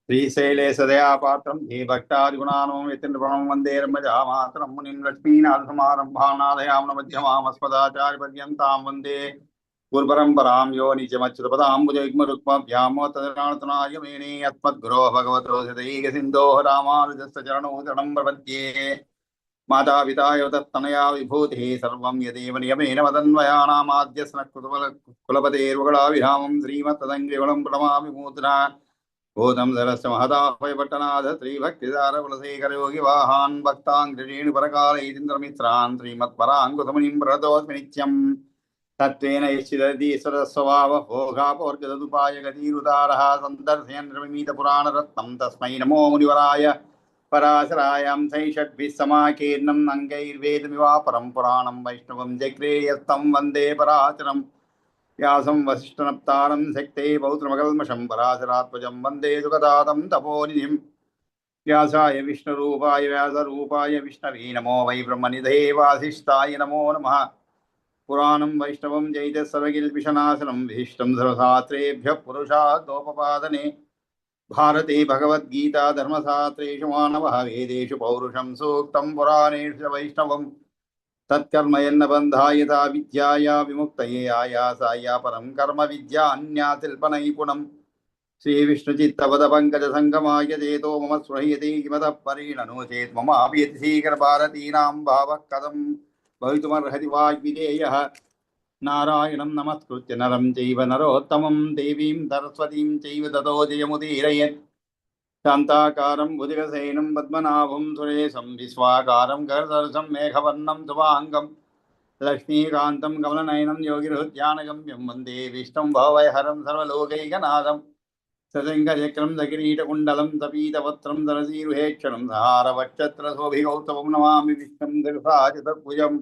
श्रीशैलेशदयापात्रं भक्तादिगुणानां यतीन्द्रपणं वन्दे रम्यजामातरं मुनिं लक्ष्मीनाथसमारम्भानादयाम्नमध्यमामस्मदाचार्यपर्यन्तां वन्दे गुरुपरम्परां यो निजमच्युतपदाम्बुजयुग्मरुक्मव्यामोतदनातनाय मेणे अस्मद्गुरोः भगवतो हृदयैकसिन्धोः रामानुजस्य चरणौ शरणं प्रपद्ये माता पिता तत्तनया विभूतिः सर्वं यदेव नियमेन मदन्वयानामाद्यस्न कुलपतेर्वगुणाभिरामं श्रीमत्तदङ्ग्रिवलं प्रणमामि मूर्ध्ना भूतं सरस्य महदापयपट्टनाथ श्रीभक्तिदारकुलशेखरयोगिवाहान् भक्ताङ्घ्रिणीनुपरकालयतीन्द्रमित्रान् श्रीमत्पराङ्कुतमुनिं प्रणतोऽस्मि नित्यम् तत्त्वेन यश्चिदधीश्वरस्वभावः भोगापोर्गदुपाय गतिरुदारः सन्दर्शयन् रविमीतपुराणरत्नं तस्मै नमो मुनिवराय पराशरायां सैषड्भिः समाकीर्णम् अङ्गैर्वेदमिवापरं पुराणं वैष्णवं जग्रे यस्तं वन्दे पराशरम् व्यासं वसिष्ठनप्तारं शक्ते पौत्रमकल्मषं पराशरात्मजं वन्दे सुखदातं तपोनिधिं व्यासाय विष्णुरूपाय व्यासरूपाय विष्णवे नमो वै ब्रह्मनिधये वासिष्ठाय नमो नमः पुराणं वैष्णवं जयित सर्वकिल्बिषनाशनं विशिष्टं सर्वशास्त्रेभ्यः पुरुषार्थोपपादने भारते भगवद्गीता धर्मशास्त्रेषु मानवः वेदेषु पौरुषं सूक्तं पुराणेषु च वैष्णवम् तत्कर्म यन्न बन्धायता विद्याया विमुक्तये आयासाय परं कर्म विद्या अन्यातिल्पनैपुणम् श्रीविष्णुचित्तपदपङ्कजसङ्गमाय चेतो मम स्पृह्यते किमतः परेण नो चेत् मम अभियतिशीघ्रभारतीनां भावः कथं भवितुमर्हति वाग्विधेयः नारायणं नमस्कृत्य नरं चैव नरोत्तमं देवीं सरस्वतीं चैव ततो जयमुदीरयेत् शान्ताकारं भुजगशयनं पद्मनाभं सुरेशं विश्वाकारं गरदर्शं मेघवर्णं शुभाङ्गं लक्ष्मीकान्तं कमलनयनं योगिहृद्यानगम्यं वन्दे विष्णुं भवभयहरं सर्वलोकैकनाथं सशङ्खचक्रं सकिरीटकुण्डलं सपीतवस्त्रं सरसीरुहेक्षणं सहारवक्षत्रशोभिगौतमं नमामि विष्णुं दीर्घाचतुर्भुजम्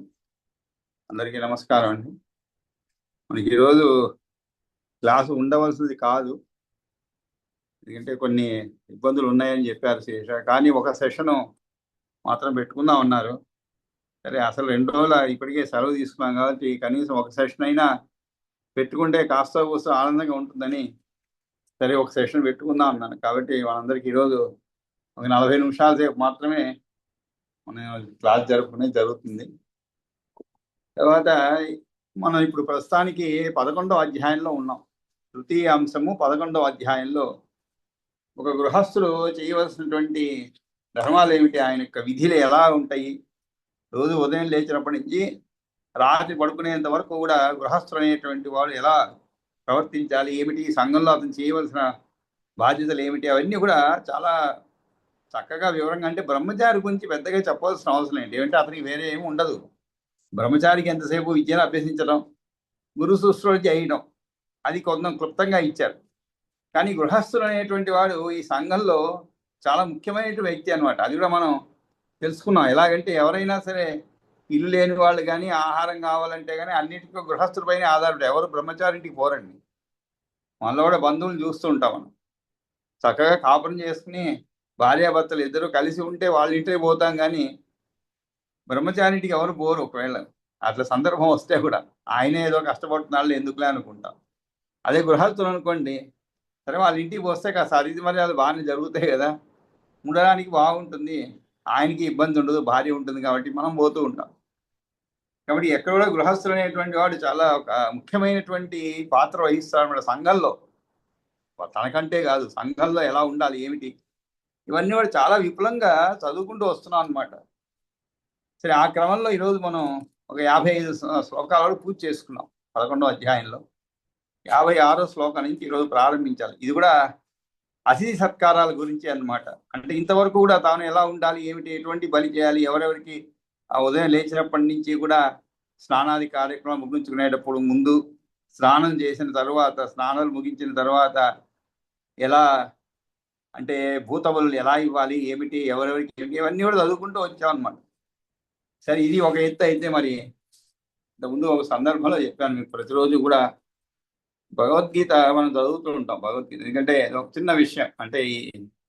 అందరికీ నమస్కారం అండి. మనకి ఈరోజు క్లాసు ఉండవలసింది కాదు, ఎందుకంటే కొన్ని ఇబ్బందులు ఉన్నాయని చెప్పారు శేష. కానీ ఒక సెషను మాత్రం పెట్టుకుందాం అన్నారు. సరే, అసలు 2 రోజులు ఇప్పటికే సెలవు తీసుకున్నాం కాబట్టి కనీసం ఒక సెషన్ అయినా పెట్టుకుంటే కాస్త కూస్త ఆనందంగా ఉంటుందని సరే ఒక సెషన్ పెట్టుకుందాం అన్నాను. కాబట్టి మనందరికి ఈరోజు ఒక 40 నిమిషాల సేపు మాత్రమే మనం క్లాస్ జరుపుకునేది జరుగుతుంది. తర్వాత మనం ఇప్పుడు ప్రస్తుతానికి 11వ అధ్యాయంలో ఉన్నాం. తృతీయ అంశము 11వ అధ్యాయంలో ఒక గృహస్థులు చేయవలసినటువంటి ధర్మాలు ఏమిటి, ఆయన యొక్క విధులు ఎలా ఉంటాయి, రోజు ఉదయం లేచినప్పటి నుంచి రాత్రి పడుకునేంత వరకు కూడా గృహస్థులు అనేటువంటి వాళ్ళు ఎలా ప్రవర్తించాలి, ఏమిటి సంఘంలో అతను చేయవలసిన బాధ్యతలు ఏమిటి, అవన్నీ కూడా చాలా చక్కగా వివరంగా. అంటే బ్రహ్మచారి గురించి పెద్దగా చెప్పవలసిన అవసరం ఏంటి, ఏమంటే అతనికి వేరే ఏమి ఉండదు. బ్రహ్మచారికి ఎంతసేపు విద్యను అభ్యసించడం, గురు శుశ్రూష చేయడం, అది కొంత క్లుప్తంగా ఇచ్చారు. కానీ గృహస్థులు అనేటువంటి వాడు ఈ సంఘంలో చాలా ముఖ్యమైనటువంటి వ్యక్తి అనమాట. అది కూడా మనం తెలుసుకున్నాం. ఎలాగంటే ఎవరైనా సరే ఇల్లు లేని వాళ్ళు కానీ ఆహారం కావాలంటే కానీ అన్నిటికీ గృహస్థులపైన ఆధారపడి ఎవరు బ్రహ్మచారింటికి పోరండి. మనలో కూడా బంధువులు చూస్తూ ఉంటాం. మనం చక్కగా కాపురం చేసుకుని భార్యాభర్తలు ఇద్దరు కలిసి ఉంటే వాళ్ళ ఇంటికి పోతాం, కానీ బ్రహ్మచారింటికి ఎవరు పోరు. ఒకవేళ అట్లా సందర్భం వస్తే కూడా ఆయనే ఏదో కష్టపడుతున్నాళ్ళు ఎందుకులే అనుకుంటాం. అదే గృహస్థులు అనుకోండి, సరే వాళ్ళ ఇంటికి వస్తే కాస్త అతిథి మర్యాదలు బాగానే జరుగుతాయి కదా, ఉండడానికి బాగుంటుంది, ఆయనకి ఇబ్బంది ఉండదు, భార్య ఉంటుంది కాబట్టి మనం పోతూ ఉంటాం. కాబట్టి ఎక్కడ కూడా గృహస్థులు అనేటువంటి వాడు చాలా ఒక ముఖ్యమైనటువంటి పాత్ర వహిస్తాడు అన్నమాట సంఘంలో. తనకంటే కాదు, సంఘంలో ఎలా ఉండాలి ఏమిటి, ఇవన్నీ కూడా చాలా విపులంగా చదువుకుంటూ వస్తున్నాం అనమాట. సరే, ఆ క్రమంలో ఈరోజు మనం ఒక 55 శ్లోకాల వరకు పూర్తి చేసుకున్నాం 11వ అధ్యాయంలో. 56వ శ్లోకం నుంచి ఈరోజు ప్రారంభించాలి. ఇది కూడా అతిథి సత్కారాల గురించి అన్నమాట. అంటే ఇంతవరకు కూడా తాను ఎలా ఉండాలి, ఏమిటి, ఎటువంటి బలి చేయాలి, ఎవరెవరికి ఆ ఉదయం లేచినప్పటి నుంచి కూడా స్నానాది కార్యక్రమం ముగించుకునేటప్పుడు ముందు, స్నానం చేసిన తర్వాత, స్నానాలు ముగించిన తర్వాత ఎలా అంటే భూతబలు ఎలా ఇవ్వాలి, ఏమిటి, ఎవరెవరికి ఏమిటి, ఇవన్నీ కూడా చదువుకుంటూ వచ్చామన్నమాట. సరే, ఇది ఒక ఎత్తు అయితే, మరి ఇంతకుముందు ఒక సందర్భంలో చెప్పాను మీకు, ప్రతిరోజు కూడా భగవద్గీత మనం చదువుతూ ఉంటాం. భగవద్గీత ఎందుకంటే ఒక చిన్న విషయం, అంటే ఈ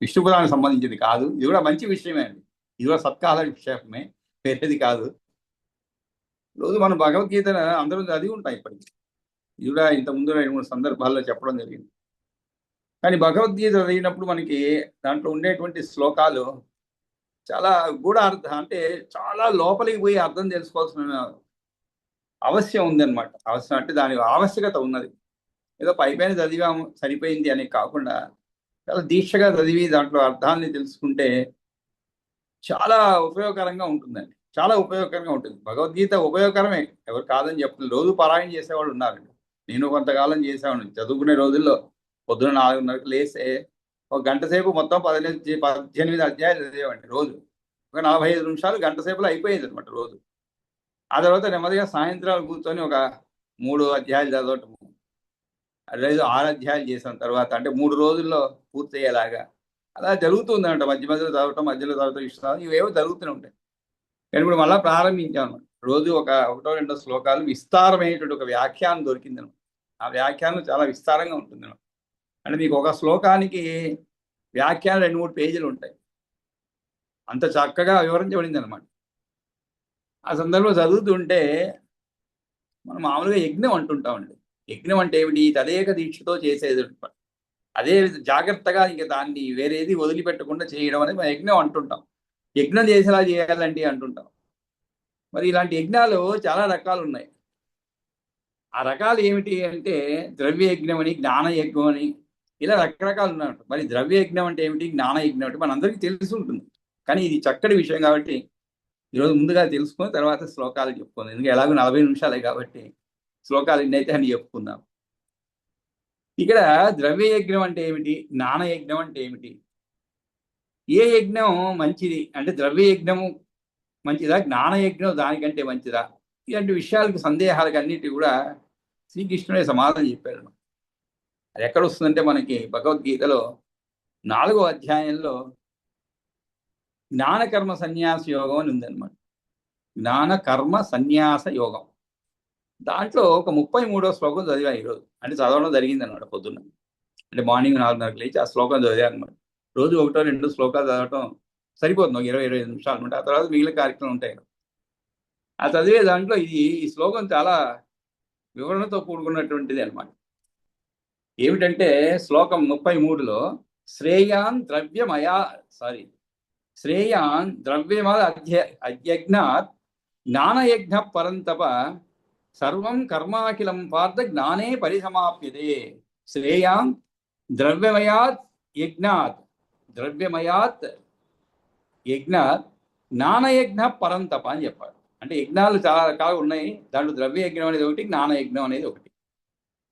విష్ణు పురాణానికి సంబంధించింది కాదు, ఇది కూడా మంచి విషయమే అండి, ఇది కూడా సత్కాల విషయమే, వేరేది కాదు. రోజు మనం భగవద్గీతను అందరూ చదివి ఉంటాం ఇప్పటికి. ఇది కూడా ఇంతకుముందు 2-3 సందర్భాల్లో చెప్పడం జరిగింది. కానీ భగవద్గీత చదివినప్పుడు మనకి దాంట్లో ఉండేటువంటి శ్లోకాలు చాలా అర్థం, అంటే చాలా లోపలికి పోయి అర్థం తెలుసుకోవాల్సిన అవశ్యం ఉందన్నమాట. అవసరం అంటే దాని ఆవశ్యకత ఉన్నది. ఏదో పైపైన చదివాము సరిపోయింది అని కాకుండా చాలా దీక్షగా చదివి దాంట్లో అర్థాన్ని తెలుసుకుంటే చాలా ఉపయోగకరంగా ఉంటుందండి. చాలా ఉపయోగకరంగా ఉంటుంది. భగవద్గీత ఉపయోగకరమే, ఎవరు కాదని చెప్తుంది. రోజు పారాయణ చేసేవాళ్ళు ఉన్నారండి. నేను కొంతకాలం చేసేవాడిని. చదువుకునే రోజుల్లో పొద్దున 4:30కి లేస్తే ఒక గంట సేపు మొత్తం 18 అధ్యాయాలు చదివేవాడిని రోజు. ఒక 45 నిమిషాలు, గంట సేపులో అయిపోయేది అనమాట రోజు. ఆ తర్వాత నెమ్మదిగా సాయంత్రాలు కూర్చొని ఒక 3 అధ్యాయాలు చదవటం, లేదు 6 అధ్యాయాలు చేసిన తర్వాత, అంటే 3 రోజుల్లో పూర్తయ్యేలాగా అలా జరుగుతుందంట. మధ్యలో చదవటం ఇష్టం, ఇవేవో జరుగుతూనే ఉంటాయి. కానీ ఇప్పుడు మళ్ళీ ప్రారంభించాను. రోజు ఒకటో రెండో శ్లోకాలు విస్తారమైనటువంటి ఒక వ్యాఖ్యానం దొరికింది అనమాట. ఆ వ్యాఖ్యానం చాలా విస్తారంగా ఉంటుంది. అంటే మీకు ఒక శ్లోకానికి వ్యాఖ్యానం 2-3 పేజీలు ఉంటాయి. అంత చక్కగా వివరించబడింది అనమాట. ఆ సందర్భంలో చదువుతుంటే మనం మామూలుగా యజ్ఞం అంటుంటామండి. యజ్ఞం అంటే ఏమిటి? తదేక దీక్షతో చేసేది. అదే జాగ్రత్తగా ఇంకా దాన్ని వేరేది వదిలిపెట్టకుండా చేయడం అనేది మనం యజ్ఞం అంటుంటాం. యజ్ఞం చేసేలా చేయాలండి అంటుంటాం. మరి ఇలాంటి యజ్ఞాలు చాలా రకాలు ఉన్నాయి. ఆ రకాలు ఏమిటి అంటే ద్రవ్య యజ్ఞం అని, జ్ఞాన యజ్ఞం అని, ఇలా రకరకాలు ఉన్నాయి. మరి ద్రవ్య యజ్ఞం అంటే ఏమిటి, జ్ఞాన యజ్ఞం అంటే మనందరికీ తెలిసి ఉంటుంది. కానీ ఇది చక్కటి విషయం కాబట్టి ఈరోజు ముందుగా తెలుసుకొని తర్వాత శ్లోకాలు చెప్పుకుందాం. ఎందుకంటే ఎలాగో 40 నిమిషాలే కాబట్టి శ్లోకాలు ఎన్నైతే అని చెప్పుకుందాం. ఇక్కడ ద్రవ్య యజ్ఞం అంటే ఏమిటి, జ్ఞాన యజ్ఞం అంటే ఏమిటి, ఏ యజ్ఞం మంచిది అంటే ద్రవ్య యజ్ఞము మంచిదా, జ్ఞాన యజ్ఞం దానికంటే మంచిదా, ఇలాంటి విషయాలకు సందేహాలకు అన్నిటి కూడా శ్రీకృష్ణుడే సమాధానం చెప్పాడు. అది ఎక్కడ వస్తుందంటే మనకి భగవద్గీతలో 4వ అధ్యాయంలో జ్ఞానకర్మ సన్యాస యోగం అని ఉందన్నమాట. జ్ఞాన కర్మ సన్యాస యోగం. దాంట్లో ఒక 33వ శ్లోకం చదివా ఈరోజు. అంటే చదవడం జరిగింది అనమాట పొద్దున్న. అంటే మార్నింగ్ 4:30కి లేచి ఆ శ్లోకం చదివా అనమాట. రోజు 1-2 శ్లోకాలు చదవటం సరిపోతుంది, 20-25 నిమిషాలు అనమాట. ఆ తర్వాత మిగిలిన కార్యక్రమం ఉంటాయి. ఆ చదివే దాంట్లో ఈ శ్లోకం చాలా వివరణతో కూడుకున్నటువంటిది అనమాట. ఏమిటంటే శ్లోకం 33లో శ్రేయాన్ ద్రవ్యమద అధ్యజ్ఞాత్ జ్ఞానయజ్ఞ పరంతప సర్వం కర్మాఖిలం పార్థ జ్ఞానే పరిసమాప్యతే. శ్రేయాన్ ద్రవ్యమయాత్ యజ్ఞాత్ జ్ఞానయజ్ఞ పరంతప అని చెప్పాడు. అంటే యజ్ఞాలు చాలా రకాలు ఉన్నాయి. దాంట్లో ద్రవ్య యజ్ఞం అనేది ఒకటి, జ్ఞాన యజ్ఞం అనేది ఒకటి.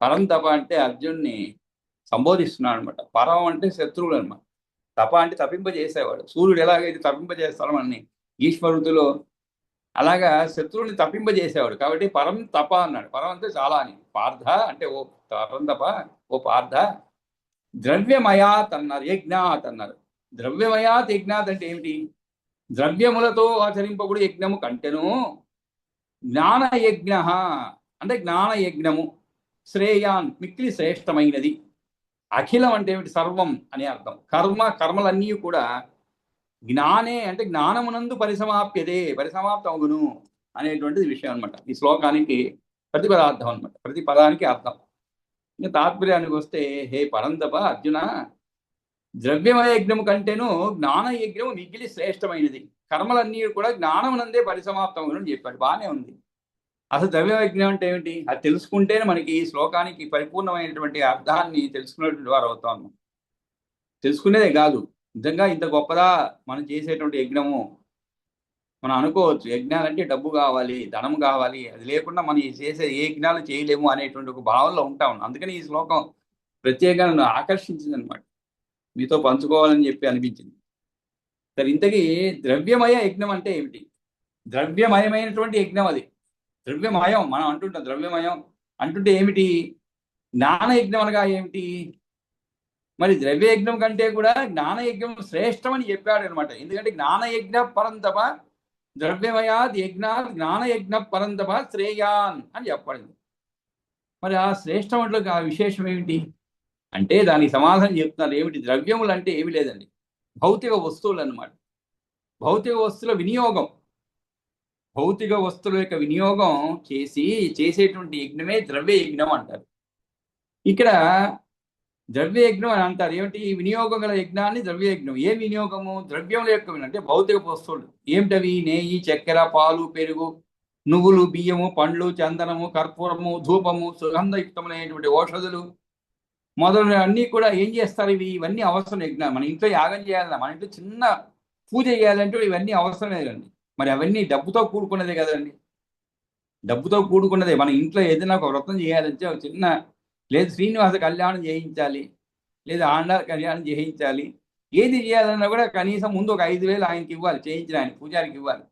పరంతప అంటే అర్జున్ని సంబోధిస్తున్నాడు అనమాట. పరం అంటే శత్రువులు అనమాట. తప అంటే తప్పింపజేసేవాడు. సూర్యుడు ఎలాగైతే తప్పింపజేస్తాడు మనని గ్రీష్మఋతులో, అలాగా శత్రువుని తప్పింపజేసేవాడు. కాబట్టి పరం తప అన్నాడు. పరం అంటే చాలా అని. పార్థ అంటే ఓ పరం తప, ఓ పార్థ ద్రవ్యమయాత్ అన్నారు, యజ్ఞాత్ అన్నారు. ద్రవ్యమయాత్ యజ్ఞాత్ అంటే ఏమిటి? ద్రవ్యములతో ఆచరింపబడు యజ్ఞము కంటెను జ్ఞానయజ్ఞ అంటే జ్ఞానయజ్ఞము శ్రేయాన్ మిక్కిలి శ్రేష్టమైనది. అఖిలం అంటే ఏమిటి? సర్వం అనే అర్థం. కర్మలన్నీ కూడా జ్ఞానే అంటే జ్ఞానమునందు పరిసమాప్తమగును అనేటువంటిది విషయం అనమాట. ఈ శ్లోకానికి ప్రతిపదార్థం అనమాట, ప్రతి పదానికి అర్థం. ఇంకా తాత్పర్యానికి వస్తే, హే పరంతప అర్జున, ద్రవ్యమయ యజ్ఞము కంటేను జ్ఞాన యజ్ఞము మిగిలి శ్రేష్టమైనది. కర్మలన్నీ కూడా జ్ఞానమునందే పరిసమాప్తమగును చెప్పాడు. బాగానే ఉంది. అసలు ద్రవ్య యజ్ఞం అంటే ఏమిటి? అది తెలుసుకుంటేనే మనకి ఈ శ్లోకానికి పరిపూర్ణమైనటువంటి అర్థాన్ని తెలుసుకునేటువంటి వారు అవుతాము. తెలుసుకునేదే కాదు, నిజంగా ఇంత గొప్పదా మనం చేసేటువంటి యజ్ఞము. మనం అనుకోవచ్చు యజ్ఞాలంటే డబ్బు కావాలి, ధనం కావాలి, అది లేకుండా మనం చేసే ఏ యజ్ఞాలు చేయలేము అనేటువంటి ఒక భావనలో ఉంటాం. అందుకని ఈ శ్లోకం ప్రత్యేకంగా ఆకర్షించింది అనమాట, మీతో పంచుకోవాలని చెప్పి అనిపించింది. సరే, ఇంతకీ ద్రవ్యమయ యజ్ఞం అంటే ఏమిటి? ద్రవ్యమయమైనటువంటి యజ్ఞం అది. ద్రవ్యమయం మనం అంటుంటాం. ద్రవ్యమయం అంటుంటే ఏమిటి? జ్ఞానయజ్ఞం అనగా ఏమిటి? మరి ద్రవ్యయజ్ఞం కంటే కూడా జ్ఞానయజ్ఞం శ్రేష్టమని చెప్పాడు అనమాట. ఎందుకంటే జ్ఞానయజ్ఞ పరంతప ద్రవ్యమయాద్ యజ్ఞాత్ జ్ఞానయజ్ఞ పరంతప శ్రేయాన్ అని చెప్పాడు. మరి ఆ శ్రేష్టంలో ఆ విశేషం ఏమిటి అంటే దానికి సమాధానం చెప్తున్నారు. ఏమిటి? ద్రవ్యములు అంటే ఏమి లేదండి, భౌతిక వస్తువులు అన్నమాట. భౌతిక వస్తువుల వినియోగం, భౌతిక వస్తువుల యొక్క వినియోగం చేసేటువంటి యజ్ఞమే ద్రవ్య యజ్ఞం అంటారు. ఇక్కడ ద్రవ్యయజ్ఞం అని అంటారు. ఏమిటి? వినియోగం గల యజ్ఞాన్ని ద్రవ్యయజ్ఞం. ఏ వినియోగము? ద్రవ్యముల యొక్క అంటే భౌతిక వస్తువులు. ఏమిటవి? నెయ్యి, చక్కెర, పాలు, పెరుగు, నువ్వులు, బియ్యము, పండ్లు, చందనము, కర్పూరము, ధూపము, సుగంధయుక్తమైనటువంటి ఔషధులు మొదలైన అన్నీ కూడా ఏం చేస్తారు? ఇవన్నీ అవసరం యజ్ఞం. మన ఇంట్లో యాగం చేయాలన్నా, మన ఇంట్లో చిన్న పూజ చేయాలంటే ఇవన్నీ అవసరమే కదండి. మరి అవన్నీ డబ్బుతో కూడుకున్నదే కదండి. డబ్బుతో కూడుకున్నదే. మన ఇంట్లో ఏదైనా ఒక వ్రతం చేయాలంటే ఒక చిన్న, లేదు శ్రీనివాస కళ్యాణం చేయించాలి, లేదా ఆండాళ్ళ కళ్యాణం చేయించాలి, ఏది చేయాలన్నా కూడా కనీసం ముందు ఒక 5,000 ఆయనకి ఇవ్వాలి, చేయించిన ఆయన పూజారికి ఇవ్వాలి.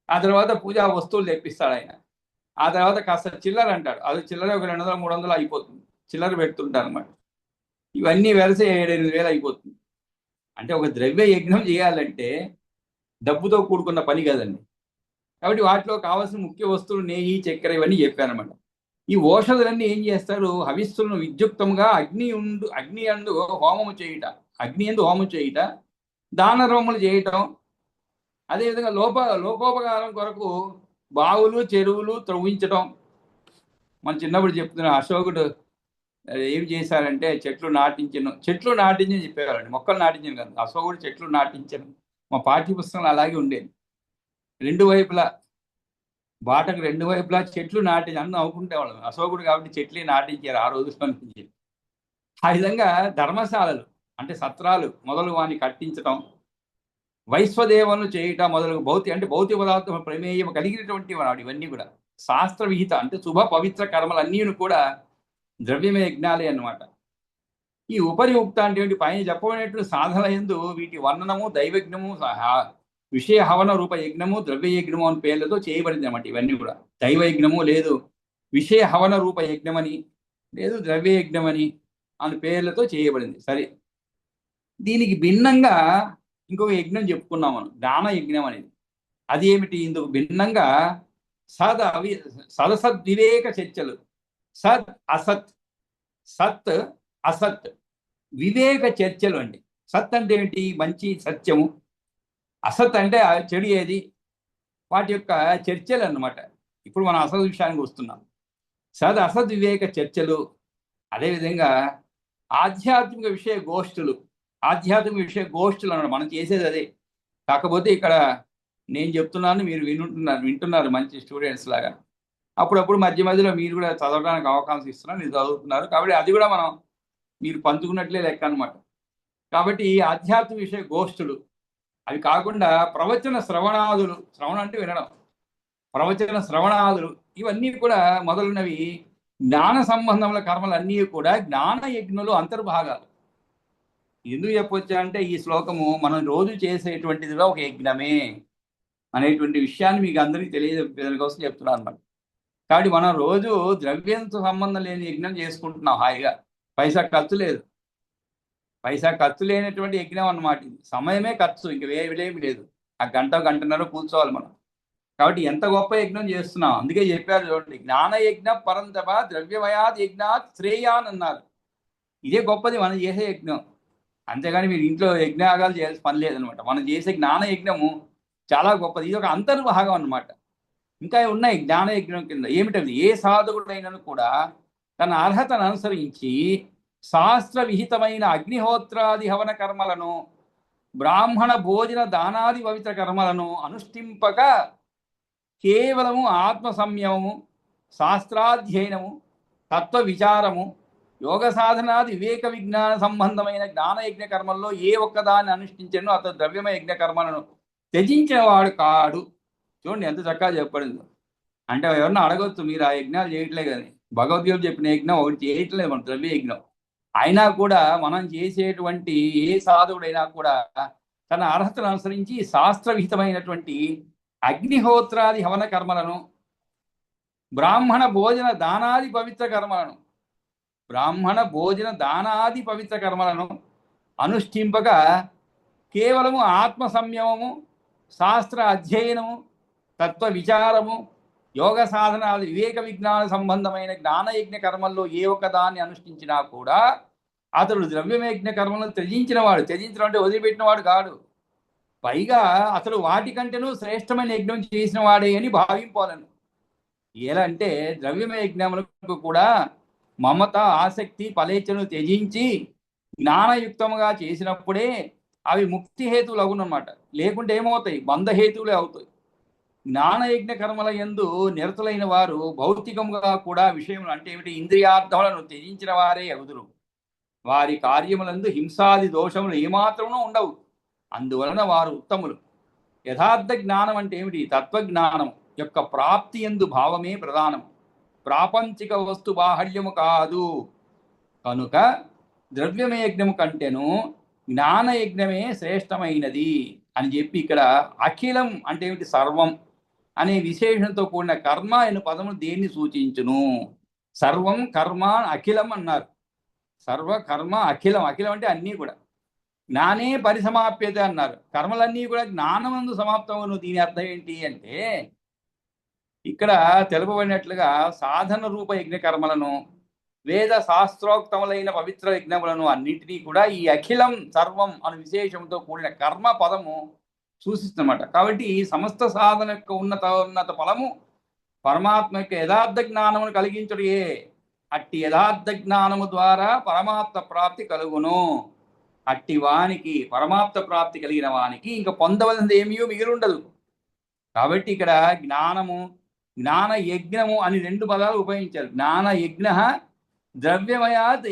ఆ తర్వాత పూజా వస్తువులు తెప్పిస్తాడు ఆయన. ఆ తర్వాత కాస్త చిల్లర అంటాడు, అది చిల్లర ఒక 200, 300 అయిపోతుంది. చిల్లర పెడుతుంటారు అనమాట. ఇవన్నీ వెలిసి 7,000-8,000 అయిపోతుంది. అంటే ఒక ద్రవ్య యజ్ఞం చేయాలంటే డబ్బుతో కూడుకున్న పని కదండి. కాబట్టి వాటిలో కావాల్సిన ముఖ్య వస్తువులు నెయ్యి, చక్కెర ఇవన్నీ చెప్పానమాట. ఈ ఓషధులన్నీ ఏం చేస్తారు? హవిస్సులను విద్యుక్తంగా అగ్ని అందు హోమము చేయుట, అగ్ని ఎందు హోమం చేయుట, దాన రోములు చేయటం, అదేవిధంగా లోకోపకారం కొరకు బావులు, చెరువులు త్రవ్వించటం. మన చిన్నప్పుడు చెప్తున్న అశోకుడు ఏం చేశారంటే చెట్లు నాటించని చెప్పేవారండి. మొక్కలు నాటించను కాదు, అశోకుడు చెట్లు నాటించను. మా పాఠ్య పుస్తకంలో అలాగే ఉండేది. రెండు వైపులా బాటకు రెండు వైపులా చెట్లు నాటి అన్న నవ్వుకుంటేవాళ్ళం. అశోకుడు కాబట్టి చెట్లే నాటించారు ఆ రోజుల్లో నుంచి. ఆ విధంగా ధర్మశాలలు అంటే సత్రాలు మొదలు వాని కట్టించటం, వైశ్వదేవను చేయటం మొదలు భౌతిక పదార్థం ప్రమేయం కలిగినటువంటి వాడు. ఇవన్నీ కూడా శాస్త్ర విహిత అంటే శుభ పవిత్ర కర్మలన్నీ కూడా ద్రవ్యమే యజ్ఞాలే అన్నమాట. ఈ ఉపరియుక్త అంటే పైన చెప్పబడినట్టు సాధన ఎందు వీటి వర్ణనము దైవజ్ఞము, విషయ హవన రూప యజ్ఞము, ద్రవ్య యజ్ఞము అని పేర్లతో చేయబడింది అన్నమాట. ఇవన్నీ కూడా దైవయజ్ఞము, లేదు విషయ హవన రూప యజ్ఞమని, లేదు ద్రవ్య యజ్ఞమని అని పేర్లతో చేయబడింది. సరే, దీనికి భిన్నంగా ఇంకొక యజ్ఞం చెప్పుకున్నాం మనం, దాన యజ్ఞం అనేది. అది ఏమిటి? ఇందుకు భిన్నంగా సదసద్వివేక చర్చలు, సత్ అసత్, సత్ అసత్ వివేక చర్చలు అండి. సత్ అంటే ఏమిటి? మంచి సత్యము. అసత్ అంటే చెడు ఏది, వాటి యొక్క చర్చలు అన్నమాట. ఇప్పుడు మనం అసలు విషయానికి వస్తున్నాం. అసద్ వివేక చర్చలు, అదేవిధంగా ఆధ్యాత్మిక విషయ గోష్ఠులు. ఆధ్యాత్మిక విషయ గోష్ఠులు అన్నమాట. మనం చేసేది అదే. కాకపోతే ఇక్కడ నేను చెప్తున్నాను, మీరు వింటున్నారు మంచి స్టూడెంట్స్ లాగా. అప్పుడప్పుడు మధ్య మధ్యలో మీరు కూడా చదవడానికి అవకాశం ఇస్తున్నారు, మీరు చదువుతున్నారు. కాబట్టి అది కూడా మనం మీరు పంచుకున్నట్లే లెక్క అనమాట. కాబట్టి ఈ ఆధ్యాత్మిక విషయ గోష్ఠులు, అవి కాకుండా ప్రవచన శ్రవణాదులు, శ్రవణం అంటే వినడం, ప్రవచన శ్రవణాదులు ఇవన్నీ కూడా మొదలైనవి జ్ఞాన సంబంధముల కర్మలన్నీ కూడా జ్ఞాన యజ్ఞులు అంతర్భాగాలు. ఎందుకు చెప్పొచ్చా అంటే ఈ శ్లోకము మనం రోజు చేసేటువంటిదిగా ఒక యజ్ఞమే అనేటువంటి విషయాన్ని మీకు అందరికీ తెలియజెప్పేదాని కోసం చెప్తున్నాను అన్నమాట. కాబట్టి మనం రోజు ద్రవ్యంతో సంబంధం లేని యజ్ఞం చేసుకుంటున్నాం హాయిగా. పైసా ఖర్చు లేదు, పైసా ఖర్చు లేనటువంటి యజ్ఞం అన్నమాట. ఇది సమయమే ఖర్చు, ఇంక వేరేమి లేదు. ఆ గంటన్నర కూర్చోవాలి మనం. కాబట్టి ఎంత గొప్ప యజ్ఞం చేస్తున్నాం. అందుకే చెప్పారు చూడండి, జ్ఞాన యజ్ఞ పరంతప ద్రవ్యమయాద్ యజ్ఞాత్ శ్రేయాన్ అన్నారు. ఇదే గొప్పది మనం చేసే యజ్ఞం. అంతేగాని మీరు ఇంట్లో యజ్ఞయాగాలు చేయాల్సిన పని లేదనమాట. మనం చేసే జ్ఞాన యజ్ఞము చాలా గొప్పది. ఇది ఒక అంతర్భాగం అనమాట. ఇంకా ఉన్నాయి జ్ఞాన యజ్ఞం కింద. ఏమిటది? ఏ సాధకుడైనను కూడా తన అర్హతను అనుసరించి శాస్త్ర విహితమైన అగ్నిహోత్రాది హవన కర్మలను, బ్రాహ్మణ భోజన దానాది పవిత్ర కర్మలను అనుష్ఠింపక కేవలము ఆత్మ సంయమము, శాస్త్రాధ్యయనము, తత్వ విచారము, యోగ సాధనాది వివేక విజ్ఞాన సంబంధమైన జ్ఞానయజ్ఞ కర్మల్లో ఏ ఒక్కదాన్ని అనుష్ఠించను అతను ద్రవ్యమయ యజ్ఞ కర్మలను త్యజించిన వాడు కాడు. చూడండి ఎంత చక్కగా చెప్పబడింది. అంటే ఎవరన్నా అడగొచ్చు, మీరు ఆ యజ్ఞాలు చేయట్లే కానీ భగవద్గీత చెప్పిన యజ్ఞం ఒకటి చేయట్లేదు మన ద్రవ్య యజ్ఞం. అయినా కూడా మనం చేసేటువంటి ఏ సాధకుడైనా కూడా తన అర్హతను అనుసరించి శాస్త్ర విహితమైనటువంటి అగ్నిహోత్రాది హవన కర్మలను, బ్రాహ్మణ భోజన దానాది పవిత్ర కర్మలను, అనుష్ఠింపక కేవలము ఆత్మ సంయమము, శాస్త్ర అధ్యయనము, తత్వ విచారము, యోగ సాధనాలు వివేక విజ్ఞాన సంబంధమైన జ్ఞానయజ్ఞ కర్మల్లో ఏ ఒక్కదాన్ని అనుష్ఠించినా కూడా అతడు ద్రవ్యయజ్ఞ కర్మలను త్యజించడం అంటే వదిలిపెట్టిన వాడు కాడు. పైగా అతడు వాటికంటేనూ శ్రేష్టమైన యజ్ఞం చేసిన వాడే అని భావింపాలను. ఎలా అంటే ద్రవ్యమయ యజ్ఞములకు కూడా మమత ఆసక్తి ఫలేచ్ఛను త్యజించి జ్ఞానయుక్తముగా చేసినప్పుడే అవి ముక్తి హేతువులు అవునమాట. లేకుంటే ఏమవుతాయి? బంధహేతువులే అవుతాయి. జ్ఞానయజ్ఞ కర్మల యందు నిరతులైన వారు భౌతికముగా కూడా విషయములు అంటే ఏమిటి? ఇంద్రియార్థములను త్యజించిన వారే అగుదురు. వారి కార్యములందు హింసాది దోషములు ఏమాత్రమునూ ఉండవు. అందువలన వారు ఉత్తములు. యథార్థ జ్ఞానం అంటే ఏమిటి? తత్వజ్ఞానం యొక్క ప్రాప్తి యందు భావమే ప్రధానం, ప్రాపంచిక వస్తు బాహళ్యము కాదు. కనుక ద్రవ్యమయజ్ఞము కంటేను జ్ఞానయజ్ఞమే శ్రేష్టమైనది అని చెప్పి ఇక్కడ అఖిలం అంటే ఏమిటి? సర్వం అనే విశేషంతో కూడిన కర్మ అనే పదము దేన్ని సూచించును? సర్వం కర్మ అఖిలం అన్నారు. సర్వ కర్మ అఖిలం. అఖిలం అంటే అన్నీ కూడా. జ్ఞానే పరిసమాప్యత అన్నారు. కర్మలన్నీ కూడా జ్ఞానమందు సమాప్తమును. దీని అర్థం ఏంటి అంటే ఇక్కడ తెలుపబడినట్లుగా సాధన రూప యజ్ఞ కర్మలను, వేద శాస్త్రోక్తములైన పవిత్ర యజ్ఞములను అన్నింటినీ కూడా ఈ అఖిలం సర్వం అనే విశేషంతో కూడిన కర్మ పదము సూచిస్తున్నమాట. కాబట్టి ఈ సమస్త సాధన యొక్క ఉన్నత ఫలము పరమాత్మ యొక్క యథార్థ జ్ఞానమును కలిగించుడే. అట్టి యథార్థ జ్ఞానము ద్వారా పరమాత్మ ప్రాప్తి కలుగును. అట్టి వానికి, పరమాత్మ ప్రాప్తి కలిగిన వానికి ఇంకా పొందవలసింది ఏమీ మిగిలి ఉండదు. కాబట్టి ఇక్కడ జ్ఞానము, జ్ఞాన యజ్ఞము అని రెండు పదాలు ఉపయోగించారు. జ్ఞాన యజ్ఞ ద్రవ్యమయాత్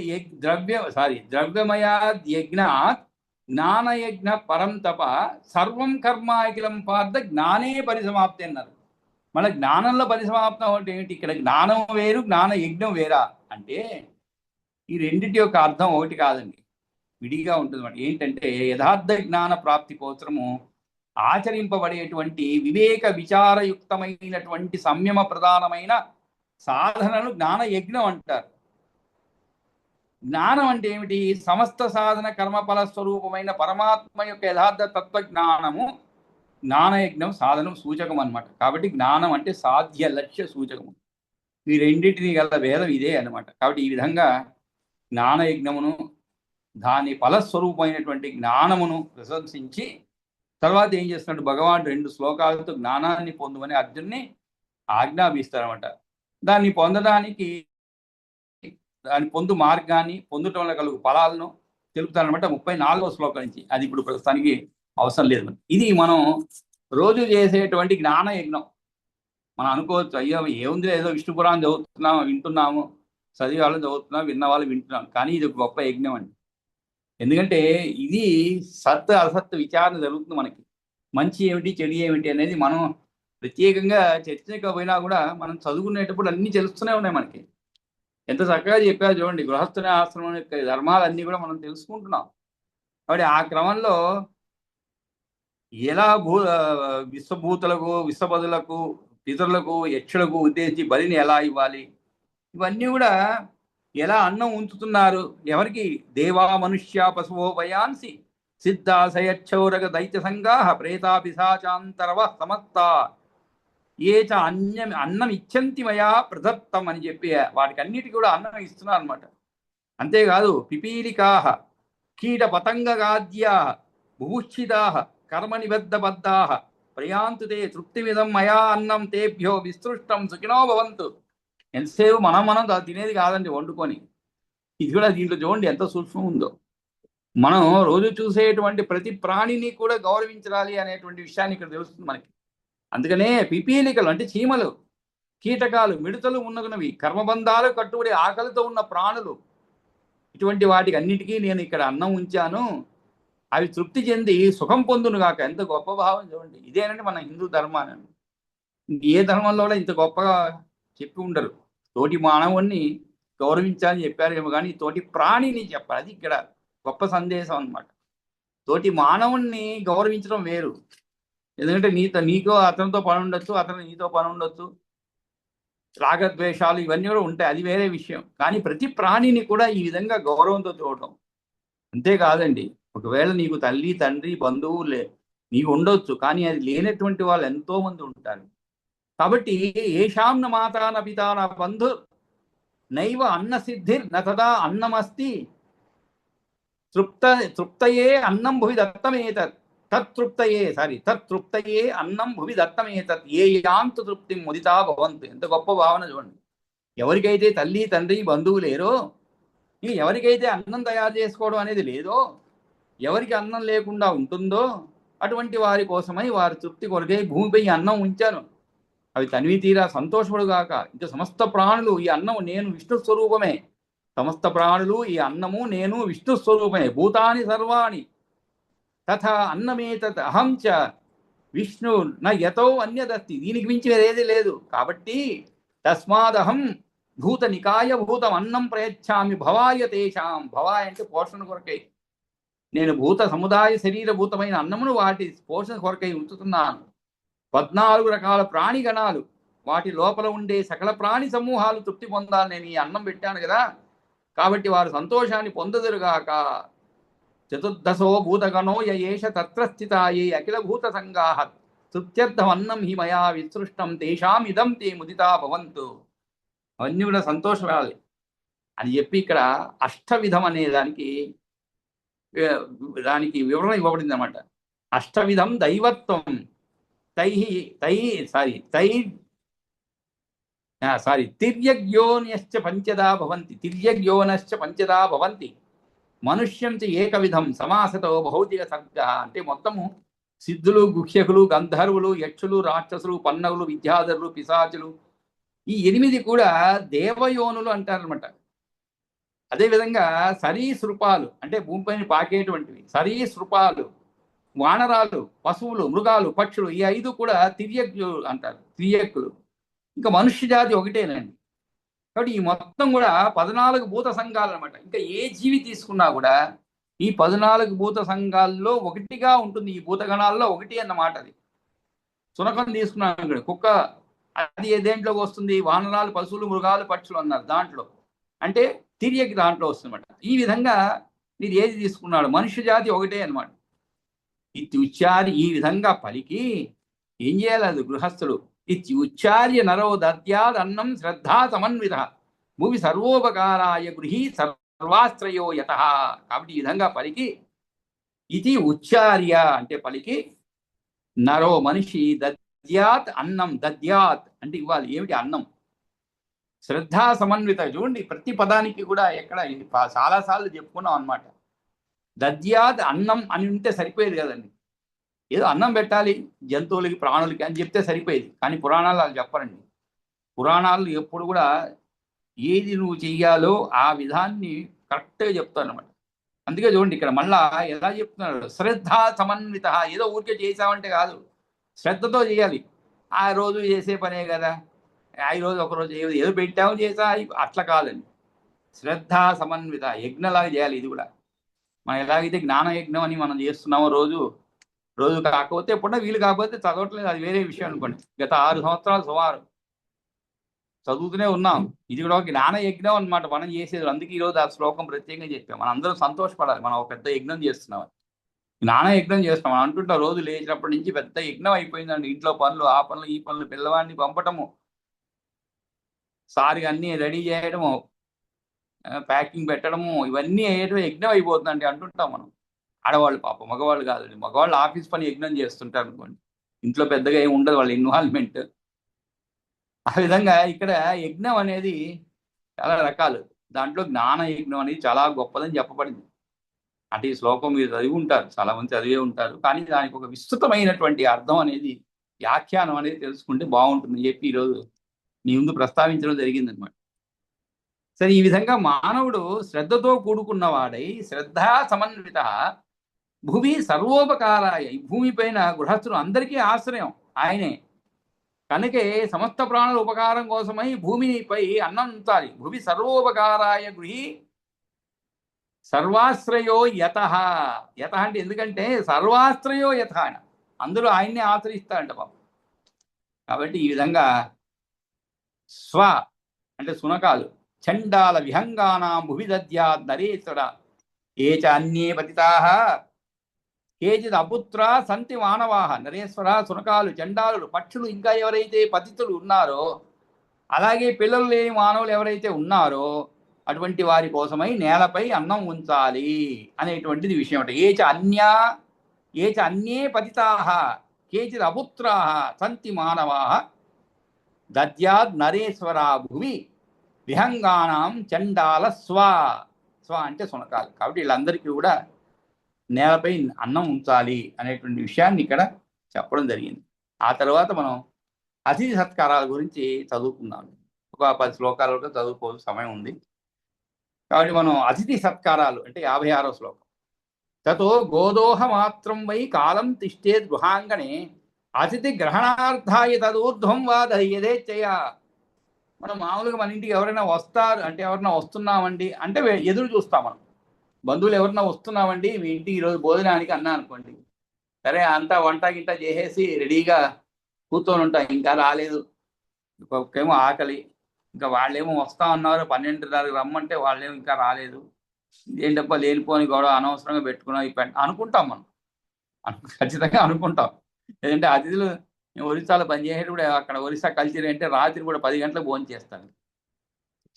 ద్రవ్యమయాద్ యజ్ఞాత్ జ్ఞానయజ్ఞ పరం తప సర్వం కర్మ అఖిలం పార్థ జ్ఞానే పరిసమాప్తి అన్నారు. మన జ్ఞానంలో పరిసమాప్తం అంటే ఏంటి? ఇక్కడ జ్ఞానం వేరు, జ్ఞాన యజ్ఞం వేరా అంటే ఈ రెండింటి యొక్క అర్థం ఒకటి కాదండి, విడిగా ఉంటుంది అన్నమాట. ఏంటంటే యథార్థ జ్ఞాన ప్రాప్తి కోసము ఆచరింపబడేటువంటి వివేక విచారయుక్తమైనటువంటి సంయమ ప్రధానమైన సాధనను జ్ఞాన యజ్ఞం అంటారు. జ్ఞానం అంటే ఏమిటి? సమస్త సాధన కర్మఫల స్వరూపమైన పరమాత్మ యొక్క యథార్థ తత్వజ్ఞానము జ్ఞానయజ్ఞం సాధనం సూచకం అనమాట. కాబట్టి జ్ఞానం అంటే సాధ్య లక్ష్య సూచకము. ఈ రెండింటినీ గల భేదం ఇదే అనమాట. కాబట్టి ఈ విధంగా జ్ఞానయజ్ఞమును, దాని ఫలస్వరూపమైనటువంటి జ్ఞానమును ప్రశంసించి తర్వాత ఏం చేస్తున్నాడు భగవాన్? 2 శ్లోకాలతో జ్ఞానాన్ని పొందుమని అర్జున్ని ఆజ్ఞాపిస్తారన్నమాట. దాన్ని పొందడానికి, దాని పొందు మార్గాన్ని, పొందటం వల్ల కలుగు ఫలాలను తెలుపుతారనమాట 34వ శ్లోకం నుంచి. అది ఇప్పుడు ప్రస్తుతానికి అవసరం లేదు. ఇది మనం రోజు చేసేటువంటి జ్ఞాన యజ్ఞం. మనం అనుకోవచ్చు, అయ్యో ఏముంది, ఏదో విష్ణు పురాణం చదువుతున్నాము, వింటున్నాము, చదివే వాళ్ళని చదువుతున్నాం, విన్న వాళ్ళు వింటున్నాం. కానీ ఇది ఒక గొప్ప యజ్ఞం అండి. ఎందుకంటే ఇది సత్ అసత్ విచారణ జరుగుతుంది. మనకి మంచి ఏమిటి, చెడు ఏమిటి అనేది మనం ప్రత్యేకంగా చర్చకపోయినా కూడా మనం చదువుకునేటప్పుడు అన్నీ తెలుస్తూనే ఉన్నాయి మనకి. ఎంత చక్కగా చెప్పారు చూడండి. గృహస్థుని ఆశ్రమం యొక్క ధర్మాలన్నీ కూడా మనం తెలుసుకుంటున్నాం. కాబట్టి ఆ క్రమంలో ఎలా విశ్వభూతులకు, విశ్వపదులకు, పితరులకు, యక్షులకు ఉద్దేశించి బలిని ఎలా ఇవ్వాలి, ఇవన్నీ కూడా ఎలా అన్నం ఉంచుతున్నారు, ఎవరికి? దేవా మనుష్య పశువో వయాంసి సిద్ధాశయక్షౌరగ దైత్య సంగా ప్రేతా పిశాచాంతరవ సమస్త ఏ చ అన్నం ఇచ్చంతి మయా ప్రదత్తం అని చెప్పి వాటికి అన్నిటికీ కూడా అన్నం ఇస్తున్నారు అనమాట. అంతేకాదు పిపీలికా కీట పతంగగాద్యా భూషితా కర్మ నిబద్ధబద్ధా ప్రయాంతు తే తృప్తిమిదం మయా అన్నం తేభ్యో విస్తృష్టం సుఖినో భవంతు. ఎంతసేపు మనం తినేది కాదండి వండుకొని. ఇది కూడా దీంట్లో చూడండి ఎంత సూక్ష్మం ఉందో. మనం రోజు చూసేటువంటి ప్రతి ప్రాణిని కూడా గౌరవించాలి అనేటువంటి విషయాన్ని ఇక్కడ తెలుస్తుంది మనకి. అందుకనే పిపీలికలు అంటే చీమలు, కీటకాలు, మిడతలు ఉన్నగునవి, కర్మబంధాలు కట్టుబడి ఆకలితో ఉన్న ప్రాణులు, ఇటువంటి వాటికి అన్నిటికీ నేను ఇక్కడ అన్నం ఉంచాను, అవి తృప్తి చెంది సుఖం పొందును గాక. ఎంత గొప్ప భావం చూడండి. ఇదేనండి మన హిందూ ధర్మాన్ని. ఏ ధర్మంలో కూడా ఇంత గొప్పగా చెప్పి ఉండరు. తోటి మానవుణ్ణి గౌరవించాలని చెప్పారేమో కానీ తోటి ప్రాణిని చెప్పాలి. అది ఇక్కడ గొప్ప సందేశం అనమాట. తోటి మానవుణ్ణి గౌరవించడం వేరు. ఎందుకంటే నీకో అతనితో పని ఉండొచ్చు, అతను నీతో పని ఉండొచ్చు, రాగద్వేషాలు ఇవన్నీ కూడా ఉంటాయి, అది వేరే విషయం. కానీ ప్రతి ప్రాణిని కూడా ఈ విధంగా గౌరవంతో చూడటం. అంతేకాదండి, ఒకవేళ నీకు తల్లి, తండ్రి, బంధువులే నీకు ఉండొచ్చు, కానీ అది లేనటువంటి వాళ్ళు ఎంతో మంది ఉంటారు. కాబట్టి ఏషాంన మాతాన పితాన బంధు నైవ అన్న సిద్ధిర్ నతదా అన్నమస్తి తృప్తయే అన్నం భువి దత్తమేతత్ తత్తృప్తయే అన్నం భువి దత్తమేతత్ ఏ యాంతు తృప్తి ముదితా భవంతు. ఎంత గొప్ప భావన చూడండి. ఎవరికైతే తల్లి తండ్రి బంధువు లేరో, ఇంక ఎవరికైతే అన్నం తయారు చేసుకోవడం అనేది లేదో, ఎవరికి అన్నం లేకుండా ఉంటుందో అటువంటి వారి కోసమై వారి తృప్తి కొరకై భూమిపై అన్నం ఉంచాను. అవి తనివి తీరా సంతోషపడుగాక. ఇంకా సమస్త ప్రాణులు ఈ అన్నం నేను విష్ణు స్వరూపమే. సమస్త ప్రాణులు ఈ అన్నము నేను విష్ణు స్వరూపమే. భూతాని సర్వాణి తథా అన్నమేతత్ అహం చ విష్ణు నా యతో అన్యదస్తి. దీనికి మించి ఏది లేదు. కాబట్టి తస్మాదహం భూత నికాయ భూతం అన్నం ప్రయచ్ఛామి భవాయ తేషాం. భవాయ అంటే పోషణ కొరకై. నేను భూత సముదాయ శరీరభూతమైన అన్నమును వాటి పోషణ కొరకై ఉంచుతున్నాను. 14 రకాల ప్రాణిగణాలు, వాటి లోపల ఉండే సకల ప్రాణి సమూహాలు తృప్తి పొందాలి. నేను ఈ అన్నం పెట్టాను కదా, కాబట్టి వారు సంతోషాన్ని పొందదురుగాక. చతుర్దశో భూతగణో యేష తత్ర స్థితాయే అఖిల భూత సంగాహ తృప్త్యర్థమన్నం హి మయా విసృష్టం తేషాం ఇదం తే ముదితా భవంతు. అవన్నీ కూడా సంతోషపడాలి అని చెప్పి ఇక్కడ అష్టవిధం అనే దానికి వివరణ ఇవ్వబడింది అనమాట. అష్టవిధం దైవత్వం తిర్యగ్యోన్యశ్చ పంచదా భవంతి. తిర్యగ్యోనశ్చ పంచదా భవంతి. మనుష్యం చ ఏకవిధం సమాసతో భౌతిక సర్గ. అంటే మొత్తము సిద్ధులు, గుహ్యకులు, గంధర్వులు, యక్షులు, రాక్షసులు, పన్నగులు, విద్యాధరులు, పిశాచులు, ఈ 8 కూడా దేవయోనులు అంటారనమాట. అదేవిధంగా సరీసృపాలు అంటే భూమిపైన పాకేటువంటివి, సరీసృపాలు, వానరాలు, పశువులు, మృగాలు, పక్షులు, ఈ 5 కూడా తిర్యగ్యులు అంటారు, తిర్యక్కులు. ఇంకా మనుష్య జాతి ఒకటేనండి. కాబట్టి ఈ మొత్తం కూడా 14 భూత సంఘాలు అనమాట. ఇంకా ఏ జీవి తీసుకున్నా కూడా ఈ 14 భూత సంఘాల్లో ఒకటిగా ఉంటుంది. ఈ భూతగణాల్లో ఒకటి అన్నమాట. అది సునకం తీసుకున్నాను ఇక్కడ, కుక్క, అది దేంట్లోకి వస్తుంది? వానరాలు, పశువులు, మృగాలు, పక్షులు అన్నారు దాంట్లో. అంటే తిర్యకి దాంట్లో వస్తుందన్నమాట. ఈ విధంగా మీరు ఏది తీసుకున్నాడు, మనుష్య జాతి ఒకటే అనమాట. ఇది ఉచ్చారి ఈ విధంగా పలికి ఏం చేయాలి? అది గృహస్థుడు ఇది ఉచ్చార్య నరో దద్యాద్ అన్నం శ్రద్ధా సమన్విత భూమి సర్వోపకారాయ గృహీ సర్వాశ్రయో యత. కాబట్టి ఈ విధంగా పలికి ఇది ఉచ్చార్య అంటే పలికి నరో మనిషి దద్యాత్ అన్నం, దద్యాత్ అంటే ఇవ్వాలి. ఏమిటి? అన్నం. శ్రద్ధా సమన్విత. చూడండి ప్రతి పదానికి కూడా ఎక్కడ చాలాసార్లు చెప్పుకున్నాం అనమాట. దద్యాత్ అన్నం అని ఉంటే సరిపోయేది కదండి. ఏదో అన్నం పెట్టాలి జంతువులకి, ప్రాణులకి అని చెప్తే సరిపోయేది. కానీ పురాణాలు వాళ్ళు చెప్పరండి. పురాణాలు ఎప్పుడు కూడా ఏది నువ్వు చెయ్యాలో ఆ విధాన్ని కరెక్ట్గా చెప్తాను అనమాట. అందుకే చూడండి ఇక్కడ మళ్ళా ఎలా చెప్తున్నాడు, శ్రద్ధా సమన్విత. ఏదో ఊరికే చేసామంటే కాదు, శ్రద్ధతో చేయాలి. ఆ రోజు చేసే పనే కదా, ఈ రోజు ఒకరోజు ఏదో పెట్టాము చేసా అట్లా కాదండి. శ్రద్ధా సమన్విత యజ్ఞలాగా చేయాలి. ఇది కూడా మనం ఎలాగైతే జ్ఞాన యజ్ఞం అని మనం చేస్తున్నామో రోజు కాకపోతే ఎప్పుడన్నా వీలు కాకపోతే చదవట్లేదు, అది వేరే విషయం అనుకోండి. గత 6 సంవత్సరాలు సుమారు చదువుతూనే ఉన్నాం. ఇది కూడా ఒక జ్ఞాన యజ్ఞం అనమాట మనం చేసేది. అందుకే ఈరోజు ఆ శ్లోకం ప్రత్యేకంగా చెప్పాం. మనం అందరం సంతోషపడాలి, మనం ఒక పెద్ద యజ్ఞం చేస్తున్నాం, జ్ఞాన యజ్ఞం చేస్తాం. మనం అంటుంటాం రోజు లేచినప్పటి నుంచి పెద్ద యజ్ఞం అయిపోయిందండి. ఇంట్లో పనులు, ఆ పనులు, ఈ పనులు, పిల్లవాడిని పంపటము, సారిగా అన్నీ రెడీ చేయడము, ప్యాకింగ్ పెట్టడము, ఇవన్నీ అయ్యేటో యజ్ఞం అయిపోతుందండి అంటుంటాం మనం. ఆడవాళ్ళు పాప, మగవాళ్ళు కాదండి. మగవాళ్ళు ఆఫీస్ పని యజ్ఞం చేస్తుంటారు అనుకోండి, ఇంట్లో పెద్దగా ఏమి ఉండదు వాళ్ళ ఇన్వాల్వ్మెంట్. ఆ విధంగా ఇక్కడ యజ్ఞం అనేది చాలా రకాలు. దాంట్లో జ్ఞాన యజ్ఞం అనేది చాలా గొప్పదని చెప్పబడింది. అంటే ఈ శ్లోకం మీరు చదివి ఉంటారు, చాలా మంది చదివే ఉంటారు. కానీ దానికి ఒక విస్తృతమైనటువంటి అర్థం అనేది, వ్యాఖ్యానం అనేది తెలుసుకుంటే బాగుంటుందని చెప్పి ఈరోజు మీ ముందు ప్రస్తావించడం జరిగిందనమాట. సరే, ఈ విధంగా మానవుడు శ్రద్ధతో కూడుకున్నవాడై శ్రద్ధా సమన్విత భూమి సర్వోపకారాయ. ఈ భూమి పైన గృహస్థులు అందరికీ ఆశ్రయం ఆయనే. కనుకే సమస్త ప్రాణుల ఉపకారం కోసమై భూమిపై అన్నం ఉంచాలి. భూమి సర్వోపకారాయ గృహి సర్వాశ్రయో యత. యత అంటే ఎందుకంటే సర్వాశ్రయో యత, అందరూ ఆయన్నే ఆశ్రయిస్తారంట పాపం. కాబట్టి ఈ విధంగా స్వ అంటే సునకాలు, చండాల విహంగానాం భువి దద్యాద్ నరేశ్వర ఏ చ అన్యే పతితాః కేచిద్ అపుత్ర సంతి మానవాహ. నరేశ్వర, సునకాలు, చండాలుడు, పక్షులు, ఇంకా ఎవరైతే పతితులు ఉన్నారో, అలాగే పిల్లలు లేని మానవులు ఎవరైతే ఉన్నారో అటువంటి వారి కోసమై నేలపై అన్నం ఉంచాలి అనేటువంటిది విషయం. ఏ చ అన్యే పతితాః కేచిద్ అపుత్రాః సంతి మానవాః దద్యాద్ నరేశ్వర భువి విహంగానాం చండాల స్వ స్వ అంటే సునకాలు. కాబట్టి వీళ్ళందరికీ కూడా నేలపై అన్నం ఉంచాలి అనేటువంటి విషయాన్ని ఇక్కడ చెప్పడం జరిగింది. ఆ తర్వాత మనం అతిథి సత్కారాల గురించి చదువుకుందాం. ఒక 10 శ్లోకాల వరకు చదువుకోవాలి, సమయం ఉంది. కాబట్టి మనం అతిథి సత్కారాలు అంటే 56వ శ్లోకం. తతో గోదోహ మాత్రం వై కాలం తిష్టేద్ గృహాంగణే అతిథి గ్రహణార్థాయ తదూర్ధ్వం వా దహ్యదేచ్చయ. మనం మామూలుగా మన ఇంటికి ఎవరైనా వస్తారు అంటే ఎవరైనా వస్తున్నామండి అంటే ఎదురు చూస్తాం. మనం బంధువులు ఎవరైనా వస్తున్నామండి మీ ఇంటికి ఈరోజు భోజనానికి అన్నా అనుకోండి, సరే అంతా వంట గింట చేసేసి రెడీగా కూర్చొని ఉంటాం, ఇంకా రాలేదు, ఇంకొకేమో ఆకలి, ఇంకా వాళ్ళేమో వస్తా ఉన్నారు 12:30 రమ్మంటే వాళ్ళేమో ఇంకా రాలేదు, ఏంటప్ప లేనిపోని గొడవ అనవసరంగా పెట్టుకున్నాం అనుకుంటాం. మనం ఖచ్చితంగా అనుకుంటాం. లేదంటే అతిథులు ఒరిస్సాలో పనిచేసేటప్పుడు అక్కడ ఒరిస్సా కల్చర్ అంటే రాత్రి కూడా 10 గంటలకు భోజనం చేస్తారు,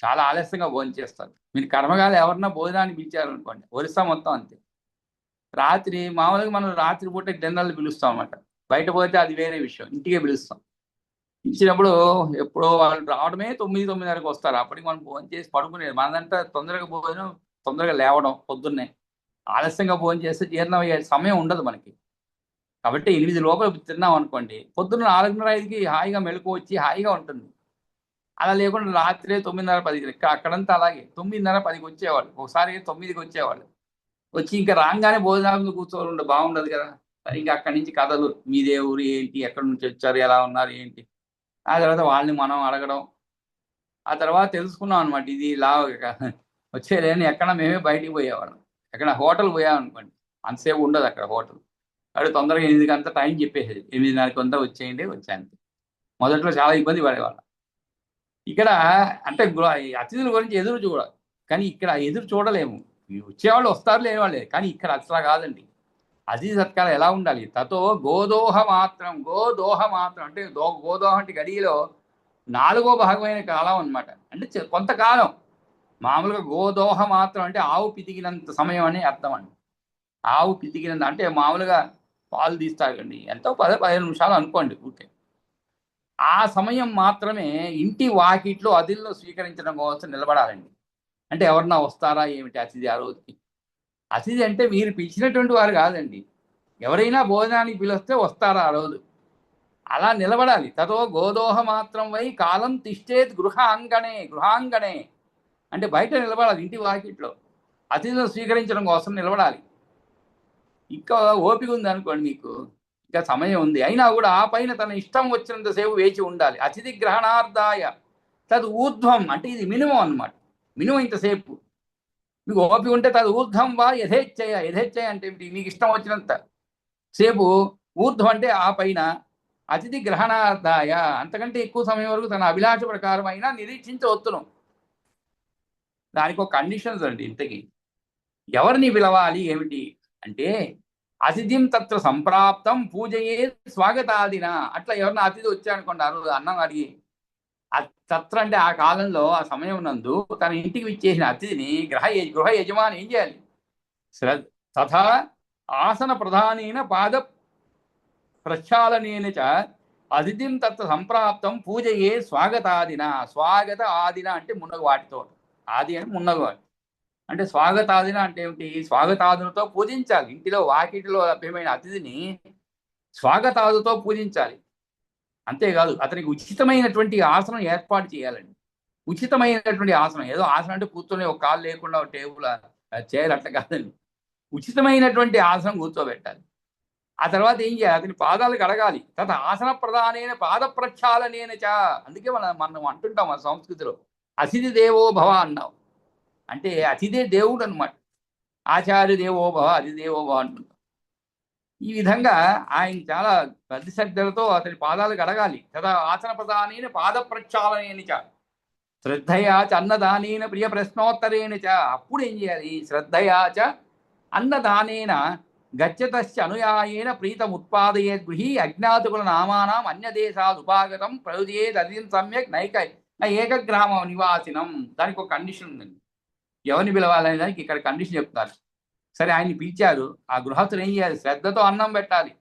చాలా ఆలస్యంగా భోజనం చేస్తారు. మీరు కర్మగాలు ఎవరన్నా భోజనానికి పిలిచారనుకోండి, ఒరిస్సా మొత్తం అంతే. రాత్రి మామూలుగా మనం రాత్రి పూట డిన్నర్లు పిలుస్తాం అన్నమాట. బయట పోతే అది వేరే విషయం, ఇంటికే పిలుస్తాం. ఇచ్చినప్పుడు ఎప్పుడో వాళ్ళు రావడమే 9-9:30కి వస్తారు. అప్పటికి మనం భోజనం చేసి పడుకునేది. మనదంతా తొందరగా భోజనం, తొందరగా లేవడం, పొద్దున్నే ఆలస్యంగా భోజనం చేస్తే జీర్ణం అయ్యే సమయం ఉండదు మనకి. కాబట్టి 8 లోపల తిన్నాం అనుకోండి, పొద్దున్న 4:30-5కి హాయిగా మెలకు వచ్చి హాయిగా ఉంటుంది. అలా లేకుండా రాత్రి 9:30-10 అక్కడంతా అలాగే 9:30-10కి వచ్చేవాళ్ళు, ఒకసారి 9కి వచ్చేవాళ్ళు. వచ్చి ఇంకా రాగానే భోజనాలు కూర్చోవాలి బాగుండదు కదా. మరి ఇంకా అక్కడి నుంచి కథలు, మీదే ఊరు ఏంటి, ఎక్కడి నుంచి వచ్చారు, ఎలా ఉన్నారు ఏంటి, ఆ తర్వాత వాళ్ళని మనం అడగడం. ఆ తర్వాత తెలుసుకున్నాం అనమాట, ఇది ఇలా వచ్చేదేని. ఎక్కడ మేమే బయటికి పోయేవాళ్ళం, ఎక్కడ హోటల్ పోయామనుకోండి అంతసేపు ఉండదు అక్కడ హోటల్. అక్కడ తొందరగా 8కి అంతా టైం చెప్పేసేది, 8:30కి అంతా వచ్చేయండి వచ్చాను. మొదట్లో చాలా ఇబ్బంది పడేవాళ్ళం. ఇక్కడ అంటే అతిథుల గురించి ఎదురు చూడాలి, కానీ ఇక్కడ ఎదురు చూడలేము. వచ్చేవాళ్ళు వస్తారు, లేనివాళ్ళే. కానీ ఇక్కడ అసలు కాదండి. అతిథి సత్కారం ఎలా ఉండాలి? తతో గోదోహ మాత్రం, గోదోహ మాత్రం అంటే గోదోహ అంటే గడియలో 4వ భాగమైన కాలం అనమాట. అంటే కొంతకాలం. మామూలుగా గోదోహ మాత్రం అంటే ఆవు పితికినంత సమయం అని అర్థం అండి. ఆవు పితికినంత అంటే మామూలుగా పాలు తీస్తారండి, ఎంతో 10-15 నిమిషాలు అనుకోండి ఊరికే. ఆ సమయం మాత్రమే ఇంటి వాకిట్లో అతిథులను స్వీకరించడం కోసం నిలబడాలండి. అంటే ఎవరన్నా వస్తారా ఏమిటి అతిథి ఆ రోజుకి? అతిథి అంటే మీరు పిలిచినటువంటి వారు కాదండి, ఎవరైనా భోజనానికి పిలిస్తే వస్తారా ఆ రోజు, అలా నిలబడాలి. తతో గోదోహ మాత్రం వై కాలం తిష్టేత్ గృహాంగణే. గృహాంగణే అంటే బయట నిలబడాలి, ఇంటి వాకిట్లో అతిథులను స్వీకరించడం కోసం నిలబడాలి. ఇంకా ఓపిక ఉంది అనుకోండి మీకు, ఇంకా సమయం ఉంది, అయినా కూడా ఆ పైన తన ఇష్టం వచ్చినంతసేపు వేచి ఉండాలి. అతిథి గ్రహణార్థాయ తద్ ఊర్ధ్వం అంటే ఇది మినిమం అనమాట. మినిమం ఇంతసేపు మీకు ఓపిక ఉంటే తద్ ఊర్ధ్వం వా యథేచ్ఛయ. యథేచ్ఛయ అంటే మీకు ఇష్టం వచ్చినంత సేపు, ఊర్ధ్వం అంటే ఆ పైన, అతిథి గ్రహణార్థాయ అంతకంటే ఎక్కువ సమయం వరకు తన అభిలాష ప్రకారం అయినా నిరీక్షించవచ్చును. దానికి ఒక కండిషన్స్ అండి. ఇంతకీ ఎవరిని పిలవాలి ఏమిటి అంటే, అతిథిం తత్ర సంప్రాప్తం పూజయే స్వాగతాదిన. అట్లా ఎవరన్నా అతిథి వచ్చారనుకోండి, ఆ రోజు అన్నం అడిగి, తత్ర అంటే ఆ కాలంలో ఆ సమయం నందు తన ఇంటికి విచ్చేసిన అతిథిని గృహ యజమాని ఏం చేయాలి? తథా ఆసన ప్రధానైన పాద ప్రక్షాళనేన చ అతిథిం తత్ర సంప్రాప్తం పూజయే స్వాగతాదిన. స్వాగత ఆదిన అంటే మున్నగు వాటితో, ఆది అని మున్నగు వాటి అంటే స్వాగతాదిన అంటే ఏమిటి? స్వాగతాదులతో పూజించాలి. ఇంటిలో వాకిటిలో లభ్యమైన అతిథిని స్వాగతాదుతో పూజించాలి. అంతేకాదు అతనికి ఉచితమైనటువంటి ఆసనం ఏర్పాటు చేయాలండి. ఉచితమైనటువంటి ఆసనం, ఏదో ఆసనం అంటే కూర్చొని ఒక కాలు లేకుండా ఒక టేబుల్ చైర్ అట్లా కాదండి. ఉచితమైనటువంటి ఆసనం కూర్చోబెట్టాలి. ఆ తర్వాత ఏం చేయాలి? అతని పాదాలు కడగాలి. తత ఆసన ప్రధానైన పాద ప్రక్షాళనేన చ. అందుకే మనం అంటుంటాం మన సంస్కృతిలో అతిథి దేవో భవ అన్నాం. అంటే అతిథే దేవుడు అనమాట. ఆచార్య దేవో భవ, అతిథి దేవో భవ అంటుంటాం. ఈ విధంగా ఆయన చాలా పెద్ద శ్రద్ధలతో అతని పాదాలు కడగాలి. తదా ఆసన ప్రధానైన పాద ప్రక్షాళనేన చ శ్రద్ధయా చ అన్నదానేన ప్రియ ప్రశ్నోత్తరేణ చ. అప్పుడు ఏం చేయాలి? శ్రద్ధయా చ అన్నదానేన గచ్చతశ్చ అనుయాయేన ప్రీతం ఉత్పాదయే గృహి అజ్ఞాతుకుల నామానాం అన్యదేశాద్ ఉపాగతం ప్రయుజేద్ అతిథిం సమ్యక్ నైక ఏకగ్రామ నివాసినం. దానికి ఒక కండిషన్ ఉందండి. ఎవరిని పిలవాలనే దానికి ఇక్కడ కండిషన్ చెప్తారు. సరే ఆయన్ని పిలిచారు, ఆ గృహస్థులు ఏం చేయాలి? శ్రద్ధతో అన్నం పెట్టాలి.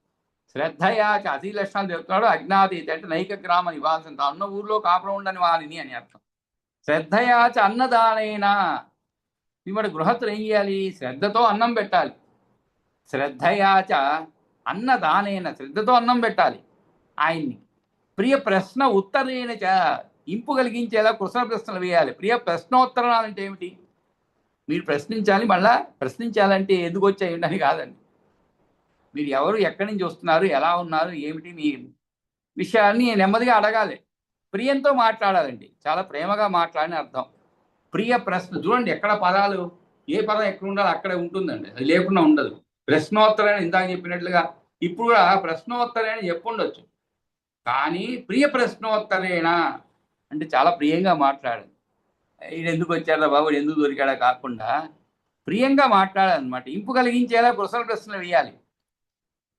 శ్రద్ధయా అతి లక్షణాలు చెప్తున్నాడు. అజ్ఞాతి అంటే నైక గ్రామ నివాసం, అన్న ఊర్లో కాపురం ఉండని వారిని అని అర్థం. శ్రద్ధయాచ అన్నదానైనా. మరి గృహస్థులు ఏం చేయాలి? శ్రద్ధతో అన్నం పెట్టాలి. శ్రద్ధయాచ అన్నదానైన, శ్రద్ధతో అన్నం పెట్టాలి ఆయన్ని. ప్రియ ప్రశ్న ఉత్తరేణ చ, ఇంపు కలిగించేలా కుశల ప్రశ్నలు వేయాలి. ప్రియ ప్రశ్నోత్తరాలు అంటే ఏమిటి? మీరు ప్రశ్నించాలి. మళ్ళా ప్రశ్నించాలంటే ఎందుకు వచ్చాయండి అని కాదండి. మీరు ఎవరు, ఎక్కడి నుంచి వస్తున్నారు, ఎలా ఉన్నారు, ఏమిటి, మీ విషయాన్ని నెమ్మదిగా అడగాలి. ప్రియంతో మాట్లాడాలండి. చాలా ప్రేమగా మాట్లాడిన అర్థం. ప్రియ ప్రశ్న చూడండి, ఎక్కడ పదాలు, ఏ పదం ఎక్కడ ఉండాలో అక్కడే ఉంటుందండి, అది లేకుండా ఉండదు. ప్రశ్నోత్తరాన్ని ఇందాక చెప్పినట్లుగా ఇప్పుడు కూడా ప్రశ్నోత్తరాన్ని చెప్పుండొచ్చు, కానీ ప్రియ ప్రశ్నోత్తరేనా అంటే చాలా ప్రియంగా మాట్లాడాలి. ఈడు ఎందుకు వచ్చాడా బాబు, ఎందుకు దొరికాడా కాకుండా ప్రియంగా మాట్లాడాలన్నమాట. ఇంపు కలిగించేలా కుశల ప్రశ్నలు వేయాలి.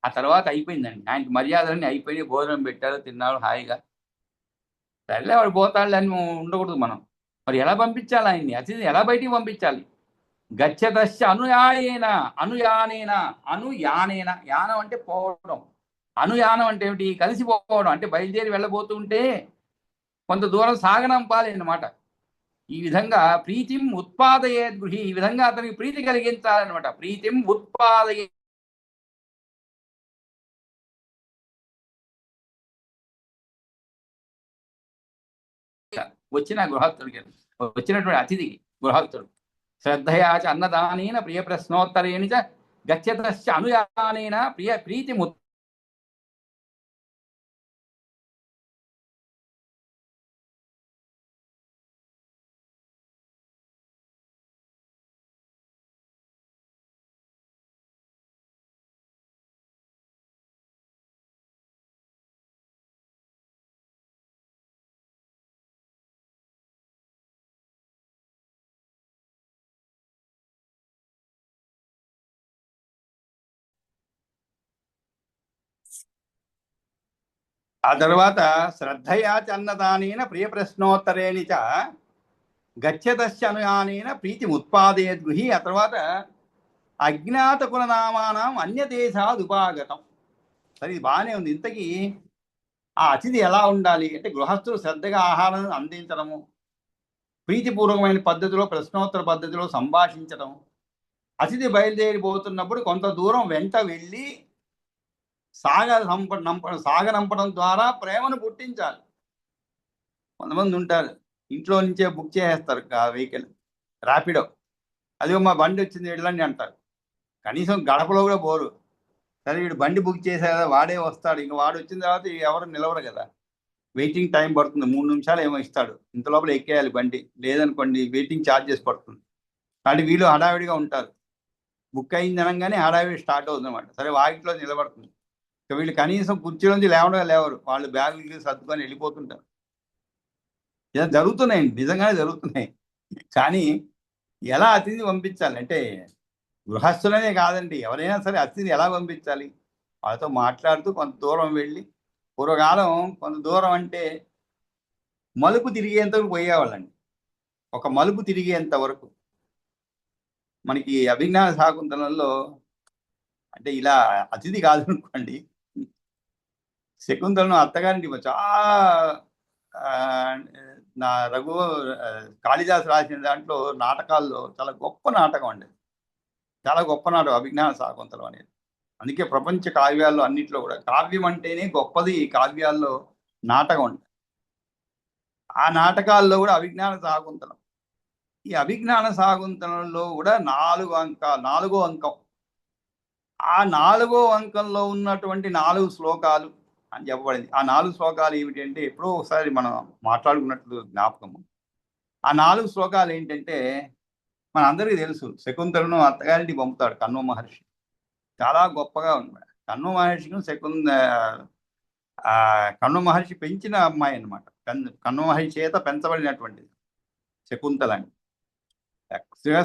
ఆ తర్వాత అయిపోయిందండి, ఆయనకి మర్యాదలన్నీ అయిపోయి భోజనం పెట్టారు, తిన్నారు హాయిగా. సరేలే వాడు పోతాడు అని ఉండకూడదు మనం. మరి ఎలా పంపించాలి ఆయన్ని? అతిథిని ఎలా బయటికి పంపించాలి? గచ్చతస్య అనుయాయేన, అనుయానేన, అనుయానేన, యానం అంటే పోవడం, అనుయానం అంటే ఏమిటి? కలిసిపోవడం అంటే బయలుదేరి వెళ్ళబోతుంటే కొంత దూరం సాగనంపాలి అన్నమాట. ఈ విధంగా ప్రీతిం ఉత్పాదయే గృహి, ఈ విధంగా అతనికి ప్రీతి కలిగించాలన్నమాట. ప్రీతిం ఉత్పాదయే, వచ్చిన గృహస్థుడికి, వచ్చినటువంటి అతిథికి గృహస్థుడు శ్రద్ధయాచ అన్నదానేన ప్రియ ప్రశ్నోత్తరేణ చ గచ్చతస్య అనుయానేన ప్రియ ప్రీతి ఆ తర్వాత శ్రద్ధయాచ అన్నదానేన ప్రియ ప్రశ్నోత్తరేణి చ గచ్చతస్య అనుయానేన ప్రీతి ఉత్పాదయేద్ గృహి. ఆ తర్వాత అజ్ఞాత కులనామానం అన్యదేశాద్ ఉపాగతం. సరే, ఇది బాగానే ఉంది. ఇంతకీ ఆ అతిథి ఎలా ఉండాలి అంటే, గృహస్థులు శ్రద్ధగా ఆహారం అందించడము, ప్రీతిపూర్వకమైన పద్ధతిలో ప్రశ్నోత్తర పద్ధతిలో సంభాషించడం, అతిథి బయలుదేరిపోతున్నప్పుడు కొంత దూరం వెంట వెళ్ళి సాగనంపడం ద్వారా ప్రేమను పుట్టించాలి. కొంతమంది ఉంటారు, ఇంట్లో నుంచే బుక్ చేసేస్తారు వెహికల్, ర్యాపిడో. అదిగో మా బండి వచ్చింది వెళ్ళండి అంటారు, కనీసం గడపలో కూడా పోరు. సరే వీడు బండి బుక్ చేసే కదా, వాడే వస్తాడు, ఇంక వాడు వచ్చిన తర్వాత ఎవరు నిలవరు కదా, వెయిటింగ్ టైం పడుతుంది, 3 నిమిషాలు ఏమో ఇస్తాడు, ఇంత లోపల ఎక్కేయాలి బండి, లేదనుకోండి వెయిటింగ్ ఛార్జెస్ పడుతుంది. కాబట్టి వీళ్ళు హడావిడిగా ఉంటారు, బుక్ అయింది అనగానే హడావిడి స్టార్ట్ అవుతుంది అనమాట. సరే వాకిట్లో నిలబడుతుంది, ఇక వీళ్ళు కనీసం కుర్చీలోంచి లేవరు, వాళ్ళు బ్యాగులు సర్దుకొని వెళ్ళిపోతుంటారు. ఇలా జరుగుతున్నాయండి, నిజంగానే జరుగుతున్నాయి. కానీ ఎలా అతిథి పంపించాలి అంటే, గృహస్థులనే కాదండి, ఎవరైనా సరే అతిథిని ఎలా పంపించాలి? వాళ్ళతో మాట్లాడుతూ కొంత దూరం వెళ్ళి, పూర్వకాలం కొంత దూరం అంటే మలుపు తిరిగేంత వరకు పోయేవాళ్ళండి. ఒక మలుపు తిరిగేంత వరకు. మనకి అభిజ్ఞాన శాకుంతలంలో అంటే ఇలా అతిథి కాదు అనుకోండి, శకుంతలను అత్తగారింటికి నా కాళిదాసు రాసిన దాంట్లో నాటకాల్లో చాలా గొప్ప నాటకం అండి, చాలా గొప్ప నాటకం అభిజ్ఞాన శాకుంతలం అనేది. అందుకే ప్రపంచ కావ్యాల్లో అన్నింటిలో కూడా కావ్యం అంటేనే గొప్పది, ఈ కావ్యాల్లో నాటకం ఉంటుంది. ఆ నాటకాల్లో కూడా అభిజ్ఞాన శాకుంతలం, ఈ అభిజ్ఞాన శాకుంతలంలో కూడా 4 అంకం, ఆ 4వ అంకంలో ఉన్నటువంటి 4 శ్లోకాలు అని చెప్పబడింది. ఆ 4 శ్లోకాలు ఏమిటి అంటే, ఎప్పుడో ఒకసారి మనం మాట్లాడుకున్నట్లు జ్ఞాపకము. ఆ 4 శ్లోకాలు ఏంటంటే, మన అందరికీ తెలుసు, శకుంతలను అత్తగారింటికి పంపుతాడు కణ్వ మహర్షి. చాలా గొప్పగా ఉన్నాడు. కణ్వ మహర్షికి కణ్వ మహర్షి పెంచిన అమ్మాయి అనమాట. కణ్వ మహర్షి చేత పెంచబడినటువంటిది శకుంతల అని.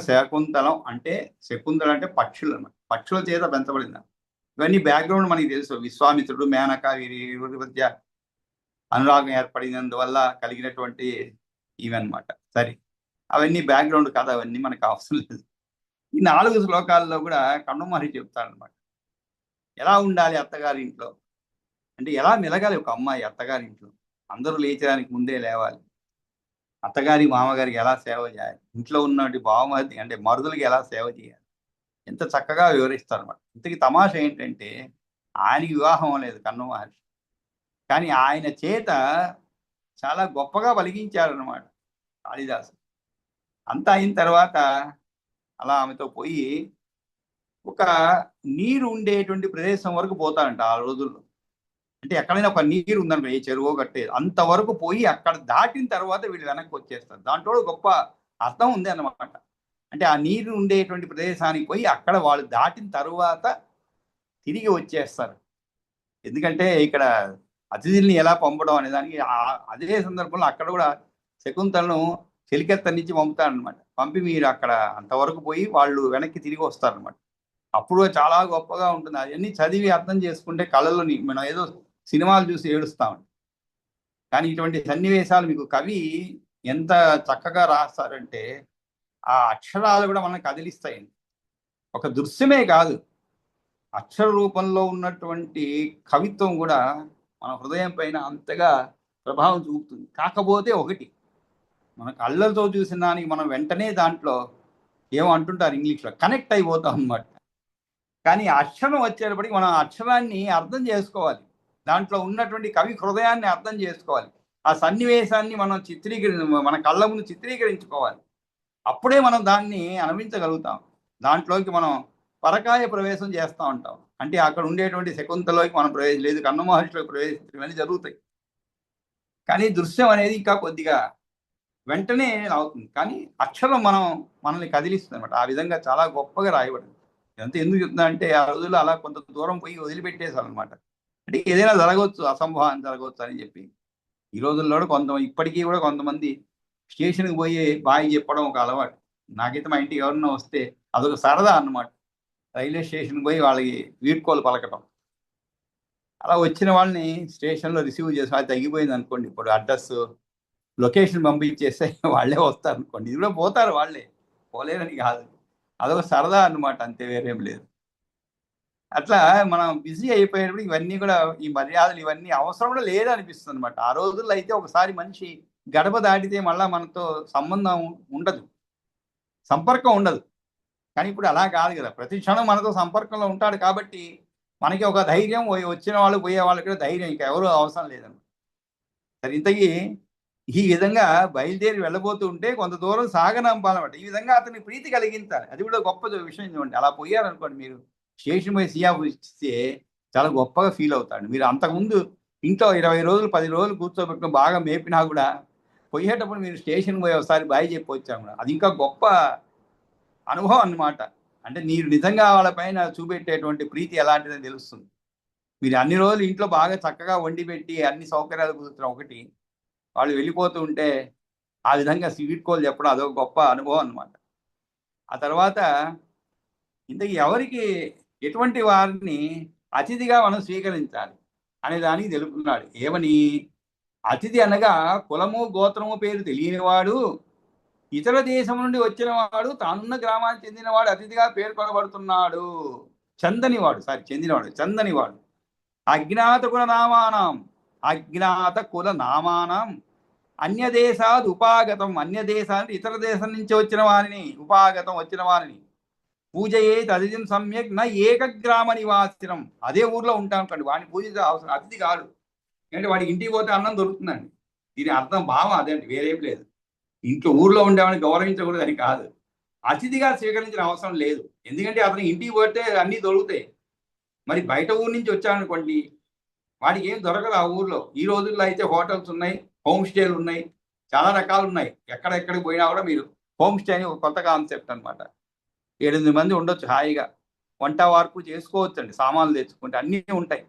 శకుంతలం అంటే, శకుంతల అంటే పక్షులు అన్నమాట, పక్షుల చేత పెంచబడింది. ఇవన్నీ బ్యాక్గ్రౌండ్ మనకి తెలుసు. విశ్వామిత్రుడు, మేనక, వీరి మధ్య అనురాగం ఏర్పడినందువల్ల కలిగినటువంటి ఇవన్నమాట. సరే, అవన్నీ బ్యాక్గ్రౌండ్ కాదు, అవన్నీ మనకు అవసరం లేదు. ఈ 4 శ్లోకాల్లో కూడా కణ్వ మహర్షి చెప్తారనమాట, ఎలా ఉండాలి అత్తగారింట్లో అంటే, ఎలా మెలగాలి ఒక అమ్మాయి అత్తగారింట్లో. అందరూ లేచడానికి ముందే లేవాలి, అత్తగారి మామగారికి ఎలా సేవ చేయాలి, ఇంట్లో ఉన్నటువంటి బావమరిది అంటే మరుదులకి ఎలా సేవ చేయాలి, ఎంత చక్కగా వివరిస్తారు అన్నమాట. ఇంతకీ తమాషా ఏంటంటే ఆయనకి వివాహం లేదు కన్వ మహర్షి, కానీ ఆయన చేత చాలా గొప్పగా పలికించారనమాట కాళిదాసు. అంతా అయిన తర్వాత అలా ఆమెతో పోయి ఒక నీరు ఉండేటువంటి ప్రదేశం వరకు పోతాడంట ఆ రోజుల్లో. అంటే ఎక్కడైనా ఒక నీరు ఉందనుకో, ఏ చెరువో కట్టేది, అంతవరకు పోయి అక్కడ దాటిన తర్వాత వీళ్ళు వెనక్కి వచ్చేస్తారు. దాంట్లో గొప్ప అర్థం ఉంది అన్నమాట. అంటే ఆ నీరు ఉండేటువంటి ప్రదేశానికి పోయి అక్కడ వాళ్ళు దాటిన తరువాత తిరిగి వచ్చేస్తారు. ఎందుకంటే ఇక్కడ అతిథుల్ని ఎలా పంపడం అనే దానికి అదే సందర్భంలో అక్కడ కూడా శకుంతలను చెలికెత్త నుంచి పంపుతారనమాట. పంపి మీరు అక్కడ అంతవరకు పోయి వాళ్ళు వెనక్కి తిరిగి వస్తారనమాట. అప్పుడు చాలా గొప్పగా ఉంటుంది. అవన్నీ చదివి అర్థం చేసుకుంటే కళలోని మనం ఏదో సినిమాలు చూసి ఏడుస్తామండి. కానీ ఇటువంటి సన్నివేశాలు మీకు కవి ఎంత చక్కగా రాస్తారంటే ఆ అక్షరాలు కూడా మనల్ని కదిలిస్తాయండి. ఒక దృశ్యమే కాదు, అక్షర రూపంలో ఉన్నటువంటి కవిత్వం కూడా మన హృదయం పైన అంతగా ప్రభావం చూపుతుంది. కాకపోతే ఒకటి, మన కళ్ళతో చూసిన దానికి మనం వెంటనే దాంట్లో ఏమో అంటుంటారు ఇంగ్లీష్లో, కనెక్ట్ అయిపోతాం అన్నమాట. కానీ అక్షరం వచ్చేటప్పటికి మనం అక్షరాన్ని అర్థం చేసుకోవాలి, దాంట్లో ఉన్నటువంటి కవి హృదయాన్ని అర్థం చేసుకోవాలి, ఆ సన్నివేశాన్ని మనం మన కళ్ళ ముందు చిత్రీకరించుకోవాలి. అప్పుడే మనం దాన్ని అనుభవించగలుగుతాం. దాంట్లోకి మనం పరకాయ ప్రవేశం చేస్తూ ఉంటాం. అంటే అక్కడ ఉండేటువంటి శకుంతలోకి మనం ప్రవేశం లేదు, కన్వ మహర్షిలోకి ప్రవేశించడం అనేది జరుగుతాయి. కానీ దృశ్యం అనేది ఇంకా కొద్దిగా వెంటనే అవుతుంది. కానీ అక్షరం మనల్ని కదిలిస్తుంది అనమాట. ఆ విధంగా చాలా గొప్పగా రాయబడింది. ఇదంతా ఎందుకు చెప్తున్నా అంటే ఆ రోజుల్లో అలా కొంత దూరం పోయి వదిలిపెట్టేశారు అనమాట. అంటే ఏదైనా జరగవచ్చు, అసంభవం జరగవచ్చు అని చెప్పి. ఈ రోజుల్లో ఇప్పటికీ కూడా కొంతమంది స్టేషన్కి పోయి బాయ్ చెప్పడం ఒక అలవాటు. నాకైతే మా ఇంటికి ఎవరన్నా వస్తే అదొక సరదా అన్నమాట. రైల్వే స్టేషన్కి పోయి వాళ్ళకి వీడ్కోలు పలకటం. అలా వచ్చిన వాళ్ళని స్టేషన్లో రిసీవ్ చేసి అది తగ్గిపోయింది అనుకోండి, ఇప్పుడు అడ్రస్ లొకేషన్ పంపించేస్తే వాళ్ళే వస్తారు అనుకోండి, ఇది కూడా పోతారు వాళ్ళే, పోలేరని కాదు, అదొక సరదా అన్నమాట, అంతే, వేరేం లేదు. అట్లా మనం బిజీ అయిపోయేటప్పుడు ఇవన్నీ కూడా, ఈ మర్యాదలు ఇవన్నీ అవసరం కూడా లేదనిపిస్తుంది అనమాట. ఆ రోజుల్లో అయితే ఒకసారి మనిషి గడప దాటితే మళ్ళా మనతో సంబంధం ఉండదు, సంపర్కం ఉండదు. కానీ ఇప్పుడు అలా కాదు కదా, ప్రతి క్షణం మనతో సంపర్కంలో ఉంటాడు కాబట్టి మనకి ఒక ధైర్యం, వచ్చిన వాళ్ళు పోయే వాళ్ళకి కూడా ధైర్యం, ఇంకా ఎవరు అవసరం లేదన్నమాట. సరే, ఇంతకీ ఈ విధంగా బయలుదేరి వెళ్ళబోతూ ఉంటే కొంత దూరం సాగనంపాలన్నమాట. ఈ విధంగా అతనికి ప్రీతి కలిగించాలి, అది కూడా గొప్ప విషయం. చూడండి, అలా పోయారనుకోండి, మీరు స్టేషన్ పోయి సియాఫ్ ఇస్తే చాలా గొప్పగా ఫీల్ అవుతాడు. మీరు అంతకుముందు ఇంట్లో 20 రోజులు 10 రోజులు కూర్చోబెట్టుకుని బాగా మేపినా కూడా పోయేటప్పుడు మీరు స్టేషన్ పోయి ఒకసారి బాయ్ చెప్పి వచ్చాము, అది ఇంకా గొప్ప అనుభవం అన్నమాట. అంటే మీరు నిజంగా వాళ్ళపైన చూపెట్టేటువంటి ప్రీతి ఎలాంటిదని తెలుస్తుంది. మీరు అన్ని రోజులు ఇంట్లో బాగా చక్కగా వండి పెట్టి అన్ని సౌకర్యాలు కుదురుతున్న ఒకటి, వాళ్ళు వెళ్ళిపోతూ ఉంటే ఆ విధంగా వీడ్కోలు చెప్పడం అదొక గొప్ప అనుభవం అన్నమాట. ఆ తర్వాత ఇంతకీ ఎవరికి, ఎటువంటి వారిని అతిథిగా మనం స్వీకరించాలి అనే దానికి తెలుపుతున్నాడు. ఏమని, అతిథి అనగా కులము గోత్రము పేరు తెలియనివాడు, ఇతర దేశం నుండి వచ్చిన వాడు, తానున్న గ్రామానికి చెందినవాడు అతిథిగా పేర్కొనబడుతున్నాడు. చందనివాడు అజ్ఞాత కుల నామానం అన్యదేశాద్ ఉపాగతం, అన్య దేశానికి ఇతర దేశం నుంచి వచ్చిన వారిని, ఉపాగతం వచ్చిన వారిని, పూజయేత్ అతిథిం సమ్యక్ న ఏకగ్రామ నివాసినం, అదే ఊర్లో ఉంటాం కండి, వాడిని పూజించే అవసరం, అతిథి కాడు. ఎందుకంటే వాడికి ఇంటికి పోతే అన్నం దొరుకుతుందండి. దీని అర్థం భావం అదేంటి, వేరేం లేదు. ఇంట్లో ఊర్లో ఉండేవాడిని గౌరవించకూడదు అని కాదు, అతిథిగా స్వీకరించిన అవసరం లేదు. ఎందుకంటే అతను ఇంటికి పోతే అన్నీ దొరుకుతాయి. మరి బయట ఊరు నుంచి వచ్చాడనుకోండి, వాడికి ఏం దొరకదు ఆ ఊర్లో. ఈ రోజుల్లో అయితే హోటల్స్ ఉన్నాయి, హోమ్ స్టేలు ఉన్నాయి, చాలా రకాలు ఉన్నాయి. ఎక్కడికి పోయినా కూడా మీరు హోమ్ స్టే అని ఒక కొత్త కాన్సెప్ట్ అనమాట. 7-8 మంది ఉండొచ్చు హాయిగా, వంట వార్పు చేసుకోవచ్చు అండి, సామాన్లు తెచ్చుకుంటే అన్నీ ఉంటాయి.